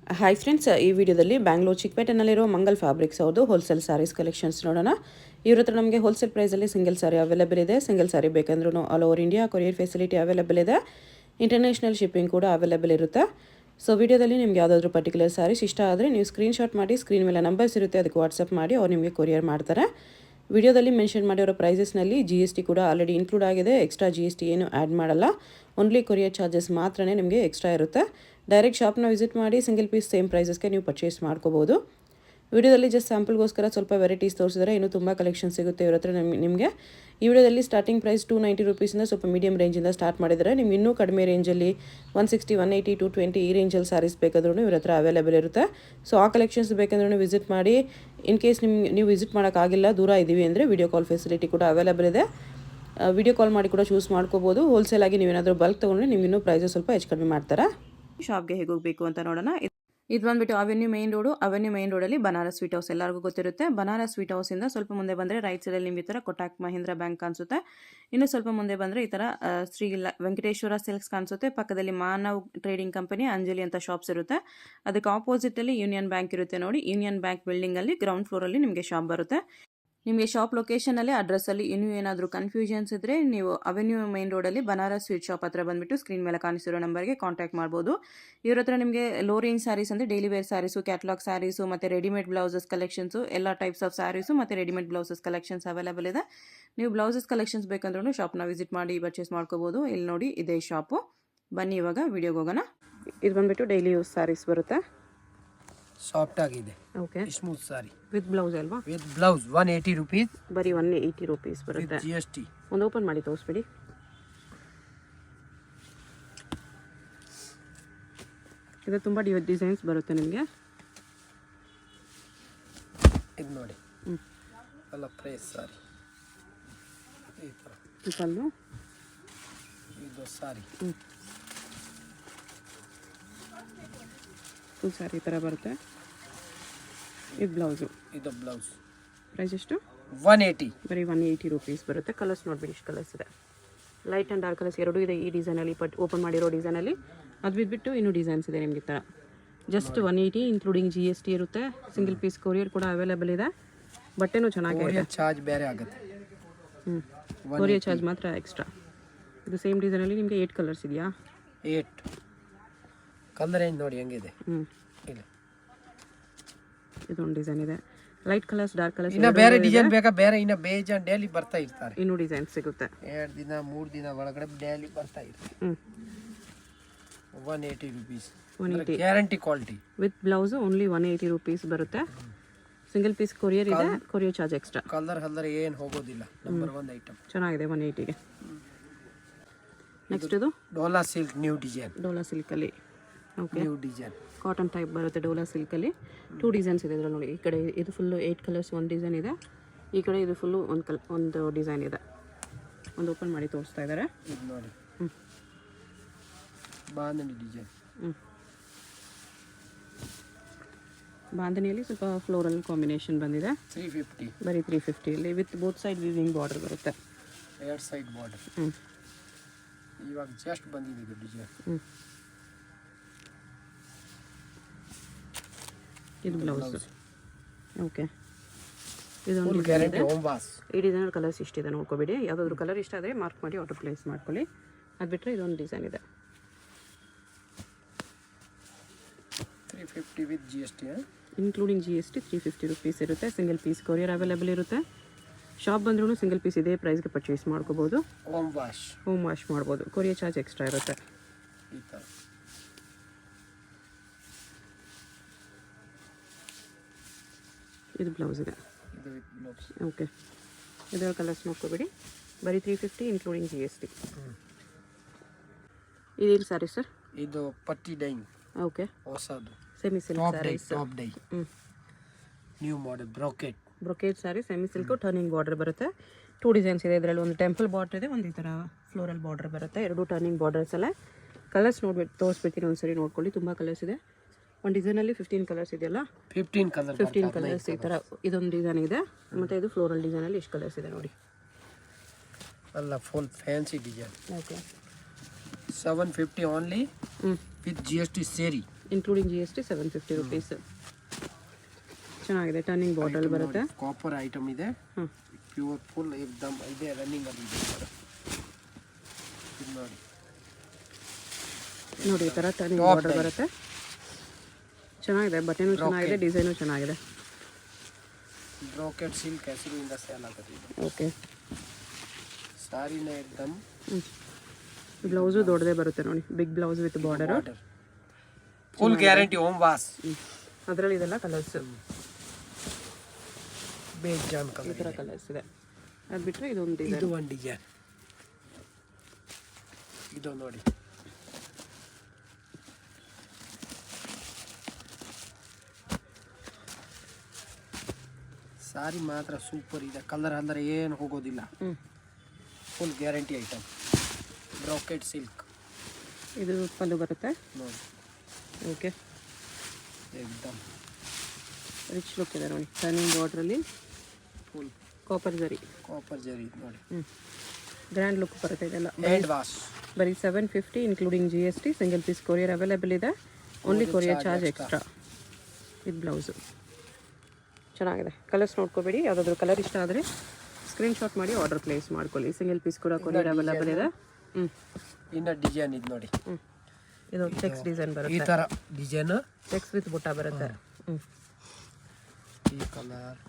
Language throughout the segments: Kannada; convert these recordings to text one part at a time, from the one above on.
ಹಾಯ್ ಫ್ರೆಂಡ್ಸ್, ಈ ವಿಡಿಯೋದಲ್ಲಿ ಬ್ಯಾಂಗ್ಳೂರು ಚಿಕ್ಕಪೇಟೆನಲ್ಲಿರೋ ಮಂಗಲ್ ಫ್ಯಾಬ್ರಿಕ್ಸ್ ಅವ್ರದ್ದು ಹೋಲ್ಸೇಲ್ ಸ್ಯಾರೀಸ್ ಕಲೆಕ್ಷನ್ಸ್ ನೋಡೋಣ. ಇವ್ರ ಹತ್ರ ನಮಗೆ ಹೋಲ್ಸೇಲ್ ಪ್ರೈಸಲ್ಲಿ ಸಿಂಗಲ್ ಸ್ಯಾರಿ ಅವೈಲೇಬಲ್ ಇದೆ. ಸಿಂಗಲ್ ಸ್ಯಾರಿ ಬೇಕಂದ್ರೂ all over India courier facility available ಇದೆ. ಇಂಟರ್ನ್ಯಾಷನಲ್ ಶಿಪ್ಪಿಂಗ್ ಕೂಡ ಅವೈಲೇಬಲ್ ಇರುತ್ತೆ. ಸೊ ವಿಡಿಯೋದಲ್ಲಿ ನಿಮ್ಗೆ ಯಾವುದಾದ್ರೂ ಪರ್ಟಿಕ್ಯುಲರ್ ಸ್ಯಾರೀಸ್ ಇಷ್ಟ ಆದರೆ ನೀವು ಸ್ಕ್ರೀನ್ಶಾಟ್ ಮಾಡಿ, ಸ್ಕ್ರೀನ್ ಮೇಲೆ ನಂಬರ್ಸ್ ಇರುತ್ತೆ, ಅದಕ್ಕೆ ವಾಟ್ಸಪ್ ಮಾಡಿ ಅವ್ರು ನಿಮಗೆ ಕೊರಿಯರ್ ಮಾಡ್ತಾರೆ. ವಿಡಿಯೋದಲ್ಲಿ ಮೆನ್ಷನ್ ಮಾಡಿರೋ ಪ್ರೈಸಸ್ನಲ್ಲಿ GST ಕೂಡ ಆಲ್ರೆಡಿ ಇನ್ಕ್ಲೂಡ್ ಆಗಿದೆ. ಎಕ್ಸ್ಟ್ರಾ GST ಏನು ಆ್ಯಡ್ ಮಾಡಲ್ಲ. ಓನ್ಲಿ ಕೊರಿಯರ್ ಚಾರ್ಜಸ್ ಮಾತ್ರನೇ ನಿಮಗೆ ಎಕ್ಸ್ಟ್ರಾ ಇರುತ್ತೆ. ಡೈರೆಕ್ಟ್ ಶಾಪ್ನ ವಿಸಿಟ್ ಮಾಡಿ ಸಿಂಗಲ್ ಪೀಸ್ ಸೇಮ್ ಪ್ರೈಸಸ್ಗೆ ನೀವು ಪರ್ಚೇಸ್ ಮಾಡ್ಕೋಬೋದು. ವಿಡಿಯೋದಲ್ಲಿ ಜಸ್ಟ್ ಸ್ಯಾಂಪಲ್ಗೋಸ್ಕರ ಸ್ವಲ್ಪ ವೆರೈಟೀಸ್ ತೋರಿಸಿದರೆ ಇನ್ನೂ ತುಂಬ ಕಲೆಕ್ಷನ್ ಸಿಗುತ್ತೆ ಇವ್ರ ಹತ್ರ ನಿಮಗೆ. ಈ ವಿಡಿಯೋದಲ್ಲಿ ಸ್ಟಾರ್ಟಿಂಗ್ ಪ್ರೈಸ್ 290 ರೂಪೀಸಿಂದ ಸ್ವಲ್ಪ ಮೀಡಿಯಂ ರೇಂಜಿಂದ ಸ್ಟಾರ್ಟ್ ಮಾಡಿದರೆ, ನಿಮ್ಗೆ ಇನ್ನೂ ಕಡಿಮೆ ರೇಂಜಲ್ಲಿ 160, 180, 220 ಈ ರೇಂಜಲ್ಲಿ ಸ್ಯಾರೀಸ್ ಬೇಕಾದ್ರೂ ಇವ್ರ ಹತ್ರ ಅವೈಲೇಬಲ್ ಇರುತ್ತೆ. ಸೊ ಆ ಕಲೆಕ್ಷನ್ಸ್ ಬೇಕಂದ್ರೂ ವಿಸಿಟ್ ಮಾಡಿ. ಇನ್ ಕೇಸ್ ನೀವು ವಿಸಿಟ್ ಮಾಡೋಕ್ಕಾಗಿಲ್ಲ, ದೂರ ಇದ್ದೀವಿ ಅಂದರೆ ವಿಡಿಯೋ ಕಾಲ್ ಫೆಸಿಲಿಟಿ ಕೂಡ ಅವೈಲೇಬಲ್ ಇದೆ. ವಿಡಿಯೋ ಕಾಲ್ ಮಾಡಿ ಕೂಡ ಚೂಸ್ ಮಾಡ್ಕೋಬೋದು. ಹೋಲ್ಸೇಲಾಗಿ ನೀವೇನಾದರೂ ಬಲ್ಕ್ ತೊಗೊಂಡ್ರೆ ನಿಮ್ಗೆ ಇನ್ನೂ ಪ್ರೈಸಸ್ ಸ್ವಲ್ಪ ಹೆಚ್ಚು ಕಡಿಮೆ ಮಾಡ್ತಾರೆ. ಶಾಪ್ಗೆ ಹೇಗೆ ಹೋಗಬೇಕು ಅಂತ ನೋಡೋಣ. ಇದು ಬಂದ್ಬಿಟ್ಟು ಅವೆನ್ಯೂ ಮೇನ್ ರೋಡಲ್ಲಿ ಬನಾರಸ್ ಸ್ವೀಟ್ ಹೌಸ್ ಎಲ್ಲರಿಗೂ ಗೊತ್ತಿರುತ್ತೆ. ಬನಾರಸ್ ಸ್ವೀಟ್ ಹೌಸಿಂದ ಸ್ವಲ್ಪ ಮುಂದೆ ಬಂದರೆ ರೈಟ್ ಸೈಡಲ್ಲಿ ನಿಮ್ಗೆ ಈ ಥರ ಕೊಟಾಕ್ ಮಹೀಂದ್ರ ಬ್ಯಾಂಕ್ ಕಾಣಿಸುತ್ತೆ. ಇನ್ನು ಸ್ವಲ್ಪ ಮುಂದೆ ಬಂದರೆ ಈ ಥರ ಶ್ರೀ ವೆಂಕಟೇಶ್ವರ ಸಿಲ್ಕ್ಸ್ ಕಾಣಿಸುತ್ತೆ. ಪಕ್ಕದಲ್ಲಿ ಮಾನವ್ ಟ್ರೇಡಿಂಗ್ ಕಂಪನಿ, ಅಂಜಲಿ ಅಂತ ಶಾಪ್ಸ್ ಇರುತ್ತೆ. ಅದಕ್ಕೆ ಆಪೋಸಿಟಲ್ಲಿ ಯೂನಿಯನ್ ಬ್ಯಾಂಕ್ ಇರುತ್ತೆ ನೋಡಿ. ಯೂನಿಯನ್ ಬ್ಯಾಂಕ್ ಬಿಲ್ಡಿಂಗಲ್ಲಿ ಗ್ರೌಂಡ್ ಫ್ಲೋರಲ್ಲಿ ನಿಮಗೆ ಶಾಪ್ ಬರುತ್ತೆ. ನಿಮಗೆ ಶಾಪ್ ಲೊಕೇಶನಲ್ಲಿ ಅಡ್ರೆಸ್ಸಲ್ಲಿ ಇನ್ನೂ ಏನಾದರೂ ಕನ್ಫ್ಯೂಷನ್ಸ್ ಇದ್ದರೆ ನೀವು ಅವೆನ್ಯೂ ಮೇನ್ ರೋಡಲ್ಲಿ ಬನಾರಸ್ ಸ್ವೀಟ್ ಶಾಪ್ ಹತ್ರ ಬಂದುಬಿಟ್ಟು ಸ್ಕ್ರೀನ್ ಮೇಲೆ ಕಾಣಿಸಿರೋ ನಂಬರ್ಗೆ ಕಾಂಟ್ಯಾಕ್ಟ್ ಮಾಡ್ಬೋದು. ಇವ್ರ ಹತ್ರ ನಿಮಗೆ ಲೋ ರೇಂಜ್ ಸ್ಯಾರೀಸ್ ಅಂದರೆ daily wear saris, catalogue saris ಮತ್ತು ರೆಡಿಮೇಡ್ ಬ್ಲೌಸಸ್ ಕಲೆಕ್ಷನ್ಸು, ಎಲ್ಲ ಟೈಪ್ಸ್ ಆಫ್ ಸ್ಯಾರೀಸು ಮತ್ತು ರೆಡಿಮೇಡ್ ಬ್ಲೌಸಸ್ ಕಲೆಕ್ಷನ್ಸ್ ಅವೈಲೇಬಲ್ ಇದೆ. ನೀವು ಬ್ಲೌಸಸ್ ಕಲೆಕ್ಷನ್ಸ್ ಬೇಕಂದ್ರೂ ಶಾಪ್ನ ವಿಸಿಟ್ ಮಾಡಿ ಪರ್ಚೇಸ್ ಮಾಡ್ಕೋಬೋದು. ಇಲ್ಲಿ ನೋಡಿ ಇದೇ ಶಾಪು. ಬನ್ನಿ ಇವಾಗ ವಿಡಿಯೋಗೆ ಹೋಗೋಣ. ಇದು ಬಂದುಬಿಟ್ಟು ಡೈಲಿ ಯೂಸ್ ಸ್ಯಾರೀಸ್ ಬರುತ್ತೆ. ಸಾಫ್ಟ್ ಆಗಿದೆ. Okay, smooth sari with blouse ಅಲ್ವಾ? With blouse 180 rupees. ಬರೀ 180 ರೂಪೀಸ್ ಬರುತ್ತೆ. GST. ಒಂದು ಓಪನ್ ಮಾಡಿ ತೋರಿಸ್ಬಿಡಿ. ಇದು ತುಂಬ ಡಿಸೈನ್ಸ್ ಬರುತ್ತೆ ನಿಮಗೆ. ಇದು ನೋಡಿ, ಎಲ್ಲ ಫ್ರೆಶ್ ಸಾರಿ. ಈ ಥರ ಪಲ್ಲು, ಇದು ಸಾರಿ ಫುಲ್ ಸ್ಯಾರಿ ಈ ಥರ ಬರುತ್ತೆ. ಇದು ಬ್ಲೌಸು. ಇದು ಬ್ಲೌಸ್. ಪ್ರೈಸ್ ಎಷ್ಟು? 180. ಬರೀ 180 ರೂಪೀಸ್ ಬರುತ್ತೆ. ಕಲರ್ಸ್ ನೋಡ್ಬಿಡಿ, ಇಷ್ಟು ಕಲರ್ಸ್ ಇದೆ. ಲೈಟ್ ಆ್ಯಂಡ್ ಡಾರ್ಕ್ ಕಲರ್ಸ್ ಎರಡೂ ಇದೆ ಈ ಡಿಸೈನಲ್ಲಿ. ಓಪನ್ ಮಾಡಿರೋ ಡಿಸೈನಲ್ಲಿ ಅದು ಬಿದ್ದುಬಿಟ್ಟು ಇನ್ನೂ ಡಿಸೈನ್ಸ್ ಇದೆ ನಿಮಗೆ ಈ ಥರ. ಜಸ್ಟ್ 180 ಇನ್ಕ್ಲೂಡಿಂಗ್ GST ಇರುತ್ತೆ. ಸಿಂಗಲ್ ಪೀಸ್ ಕೊರಿಯರ್ ಕೂಡ ಅವೈಲೇಬಲ್ ಇದೆ. ಬಟ್ಟೆನೂ ಚೆನ್ನಾಗಿದೆ. ಚಾರ್ಜ್ ಬೇರೆ ಆಗುತ್ತೆ. ಕೊರಿಯರ್ ಚಾರ್ಜ್ ಮಾತ್ರ ಎಕ್ಸ್ಟ್ರಾ. ಇದು ಸೇಮ್ ಡಿಸೈನಲ್ಲಿ ನಿಮಗೆ 8 ಕಲರ್ಸ್ ಇದೆಯಾ? 8 ಕಲರ್ ಏನು ನೋಡಿ ಹೆಂಗಿದೆ. ಇಲ್ಲ, ಇದೊಂದು ಡಿಸೈನ್ ಇದೆ. Light colours, dark colours. ಇನ್ನು ಬೇರೆ ಡಿಸೈನ್ ಬೇಕಾ? ಬೇರೆ ಇನ್ನು ಬೇಜಾನ್ ಡೈಲಿ ಬರ್ತಾ ಇರ್ತಾರೆ. ಇನ್ನೂ ಡಿಸೈನ್ ಸಿಗುತ್ತೆ. 2 ದಿನ 3 ದಿನ ಒಳಗಡೆ ಡೈಲಿ ಬರ್ತಾ ಇರ್ತಾರೆ. 180 rupees. 180 guarantee quality. With blouse only 180 rupees ಬರುತ್ತೆ. ಸಿಂಗಲ್ ಪೀಸ್ ಕೊರಿಯರ್ ಇದೆ. Courier charge extra. ಕಲರ್ ಏನು ಹೋಗೋದಿಲ್ಲ. Number 1 item. ಚೆನ್ನಾಗಿದೆ 180ಗೆ. ನೆಕ್ಸ್ಟ್ ಇದು Dola silk new design. Dola ಸಿಲ್ಕಲ್ಲಿ. Okay, new design cotton type ಬರುತ್ತೆ ಡೋಲಾ ಸಿಲ್ಕಲ್ಲಿ. 2 ಡಿಸೈನ್ಸ್ ಇದೆ ಇದರಲ್ಲಿ ನೋಡಿ. ಈ ಕಡೆ ಇದು ಫುಲ್ಲು 8 ಕಲರ್ಸ್ ಒಂದು ಡಿಸೈನ್ ಇದೆ. ಈ ಕಡೆ ಇದು ಫುಲ್ಲು ಒಂದು ಡಿಸೈನ್ ಇದೆ. ಒಂದು ಓಪನ್ ಮಾಡಿ ತೋರಿಸ್ತಾ ಇದ್ದಾರೆ. ಇದು ನೋಡಿ, ಬಾಂಧಣಿ ಡಿಸೈನ್. ಬಾಂಧಣಿಯಲ್ಲಿ ಸ್ವಲ್ಪ ಫ್ಲೋರಲ್ ಕಾಂಬಿನೇಷನ್ ಬಂದಿದೆ. 350. ಬರೀ 350 with both side viewing border ಬರುತ್ತೆ. 2 ಸೈಡ್ ಬಾರ್ಡರ್. ಇವಾಗ ಜಸ್ಟ್ ಬಂದಿದೆ ಇದು ಡಿಸೈನ್. ಇದು ಬ್ಲೌಸ್. ಓಕೆ, ಇದೊಂದು ಗ್ಯಾರಂಟಿ ಹೋಮ್ ವಾಶ್. ಈ ಡಿಸೈನರ್ ಕಲರ್ಸ್ ಇಷ್ಟಿದೆ, ನೋಡ್ಕೊಬೇಡಿ. ಯಾವುದಾದ್ರೂ ಕಲರ್ ಇಷ್ಟ ಆದರೆ ಮಾರ್ಕ್ ಮಾಡಿ ಆರ್ಡರ್ ಪ್ಲೇಸ್ ಮಾಡ್ಕೊಳ್ಳಿ. ಅದು ಬಿಟ್ಟರೆ ಇದೊಂದು ಡಿಸೈನ್ ಇದೆ. 350 with GST. Including GST 350 rupees ಇರುತ್ತೆ. ಸಿಂಗಲ್ ಪೀಸ್ ಕೊರಿಯರ್ ಅವೈಲೇಬಲ್ ಇರುತ್ತೆ. ಶಾಪ್ ಬಂದ್ರೂ ಸಿಂಗಲ್ ಪೀಸ್ ಇದೇ ಪ್ರೈಸ್ಗೆ ಪರ್ಚೇಸ್ ಮಾಡ್ಕೋಬೋದು. ಹೋಮ್ ವಾಶ್ ಮಾಡ್ಬೋದು. ಕೊರಿಯರ್ ಚಾರ್ಜ್ ಎಕ್ಸ್ಟ್ರಾ ಇರುತ್ತೆ. ಈ ಥರ ಇದು ಬ್ಲೌಸ್ ಇದೆ. ಇದು ವಿತ್ ಬ್ಲೌಸ್. ಓಕೆ, ಇದರ ಕಲರ್ಸ್ ನೋಡ್ಕೋಬೇಡಿ. ಬರೀ 350 ಇನ್ಕ್ಲೂಡಿಂಗ್ GST. ಇದೇನು ಸ್ಯಾರಿ ಸರ್? ಇದು ಪಟ್ಟಿ ಡೈಂಗ್. ಓಕೆ, ಹೊಸದು semi silk saris. Top dye new model brocade sari, semi silk, turning border ಬರುತ್ತೆ. 2 ಡಿಸೈನ್ಸ್ ಇದೆ ಇದರಲ್ಲಿ. ಒಂದು ಟೆಂಪಲ್ ಬಾರ್ಡರ್ ಇದೆ, ಒಂದು ಈ ಥರ ಫ್ಲೋರಲ್ ಬಾರ್ಡರ್ ಬರುತ್ತೆ. 2 ಟರ್ನಿಂಗ್ ಬಾರ್ಡರ್ಸ್ ಅಲ್ಲ. ಕಲರ್ಸ್ ನೋಡ್ಬಿಟ್ಟು ತೋರಿಸ್ಬಿಡ್ತೀನಿ ಒಂದ್ಸರಿ, ನೋಡ್ಕೊಳ್ಳಿ. ತುಂಬ ಕಲರ್ಸ್ ಇದೆ. ಒಂದು ಡಿಸೈನಲ್ಲಿ 15 ಕಲರ್ಸ್ ಇದೆಯಲ್ಲ, 15 ಕಲರ್ಸ್ ಈ ಥರ. ಇದೊಂದು ಡಿಸೈನ್ ಇದೆ, ಮತ್ತು ಇದು ಫ್ಲೋರಲ್ ಡಿಸೈನಲ್ಲಿ ಎಷ್ಟು ಕಲರ್ಸ್ ಇದೆ ನೋಡಿ. ಅಲ್ಲ, full fancy design. Okay, 750 only with GST ಸೇರಿ. Including G S T 750 rupees. ಚೆನ್ನಾಗಿದೆ, ಟರ್ನಿಂಗ್ ಬಾರ್ಡರ್ ಬರುತ್ತೆ. ಕಾಪರ್ ಐಟಮ್ ಇದೆ, ಹಾಂ ಪ್ಯೂರ್ ಫುಲ್ ಏಕ್ದಮ್ ಇದೆ, ರನ್ನಿಂಗ್ ಅಲ್ಲಿ ಇದೆ ಸರ್. ಇದು ನೋಡಿ ನೋಡಿ ಈ ಥರ ಟರ್ನಿಂಗ್ ಬಾರ್ಡರ್ ಬರುತ್ತೆ. ಚೆನ್ನಾಗಿದೆ, ಬಟೆನೂ ಚೆನ್ನಾಗಿದೆ, ಡಿಸೈನು ಚೆನ್ನಾಗಿದೆ. ಬ್ರೋಕೆಟ್ ಸಿಲ್ಕ್ ಹೆಸರಿಂದ ಸೇಲ್ ಆಗುತ್ತೆ ಇದು. ಓಕೆ, ಸಾರಿನ ಏಕ್ದಮ್ ಬ್ಲೌಸು ದೊಡ್ಡದೇ ಬರುತ್ತೆ ನೋಡಿ, big blouse with border. Full guarantee home wash. ಅದರಲ್ಲಿ ಇದೆಲ್ಲ ಕಲರ್ಸ್, ಬೇಜಾನ್ ಈ ಕಲರ್ ಥರ ಕಲರ್ಸ್ ಇದೆ. ಅದು ಬಿಟ್ಟರೆ ಇದೊಂದು ಡಿಸೈನ್. ಇದು ಒಂದು ಡಿಸೈನ್, ಇದು ನೋಡಿ ಸಾರಿ ಮಾತ್ರ ಸೂಪರ್ ಇದೆ, ಕಲರ್ ಅಂದರೆ ಏನು ಹೋಗೋದಿಲ್ಲ. Full guarantee item, brocade silk. ಇದು ಪಲ್ಲು ಬರುತ್ತೆ ನೋಡಿ, ಓಕೆ, ಏಕ್ದಮ್ ರಿಚ್ ಲುಕ್ ಇದೆ ನೋಡಿ. ಟರ್ನಿಂಗ್ ಬಾರ್ಡ್ರಲ್ಲಿ full copper zari, copper zari ನೋಡಿ, ಗ್ರ್ಯಾಂಡ್ ಲುಕ್ ಬರುತ್ತೆ ಇದೆಲ್ಲ. Hand wash. ಬರೀ 750 including G S T. Single piece courier available ಇದೆ, ಓನ್ಲಿ ಕೊರಿಯರ್ ಚಾರ್ಜ್ ಎಕ್ಸ್ಟ್ರಾ. ಇದು ಬ್ಲೌಸು ಚೆನ್ನಾಗಿದೆ. ಕಲರ್ಸ್ ನೋಡ್ಕೋಬೇಡಿ, ಯಾವುದಾದ್ರೂ ಕಲರ್ ಇಷ್ಟ ಆದರೆ ಸ್ಕ್ರೀನ್ಶಾಟ್ ಮಾಡಿ ಆರ್ಡರ್ ಪ್ಲೇಸ್ ಮಾಡ್ಕೊಳ್ಳಿ. ಸಿಂಗಲ್ ಪೀಸ್ ಕೂಡ ಕೊರಿಯರ್ ಅವೈಲೇಬಲ್ ಇದೆ. ಇನ್ನು ಡಿಸೈನ್ ಇದು ನೋಡಿ, ಇದು ಚೆಕ್ಸ್ ಡಿಸೈನ್ ಈ ಬರುತ್ತೆ, ಥರ ಡಿಸೈನ್, ಚೆಕ್ಸ್ ವಿತ್ ಬುಟ್ಟ ಬರುತ್ತೆ. ಈ ಕಲರ್,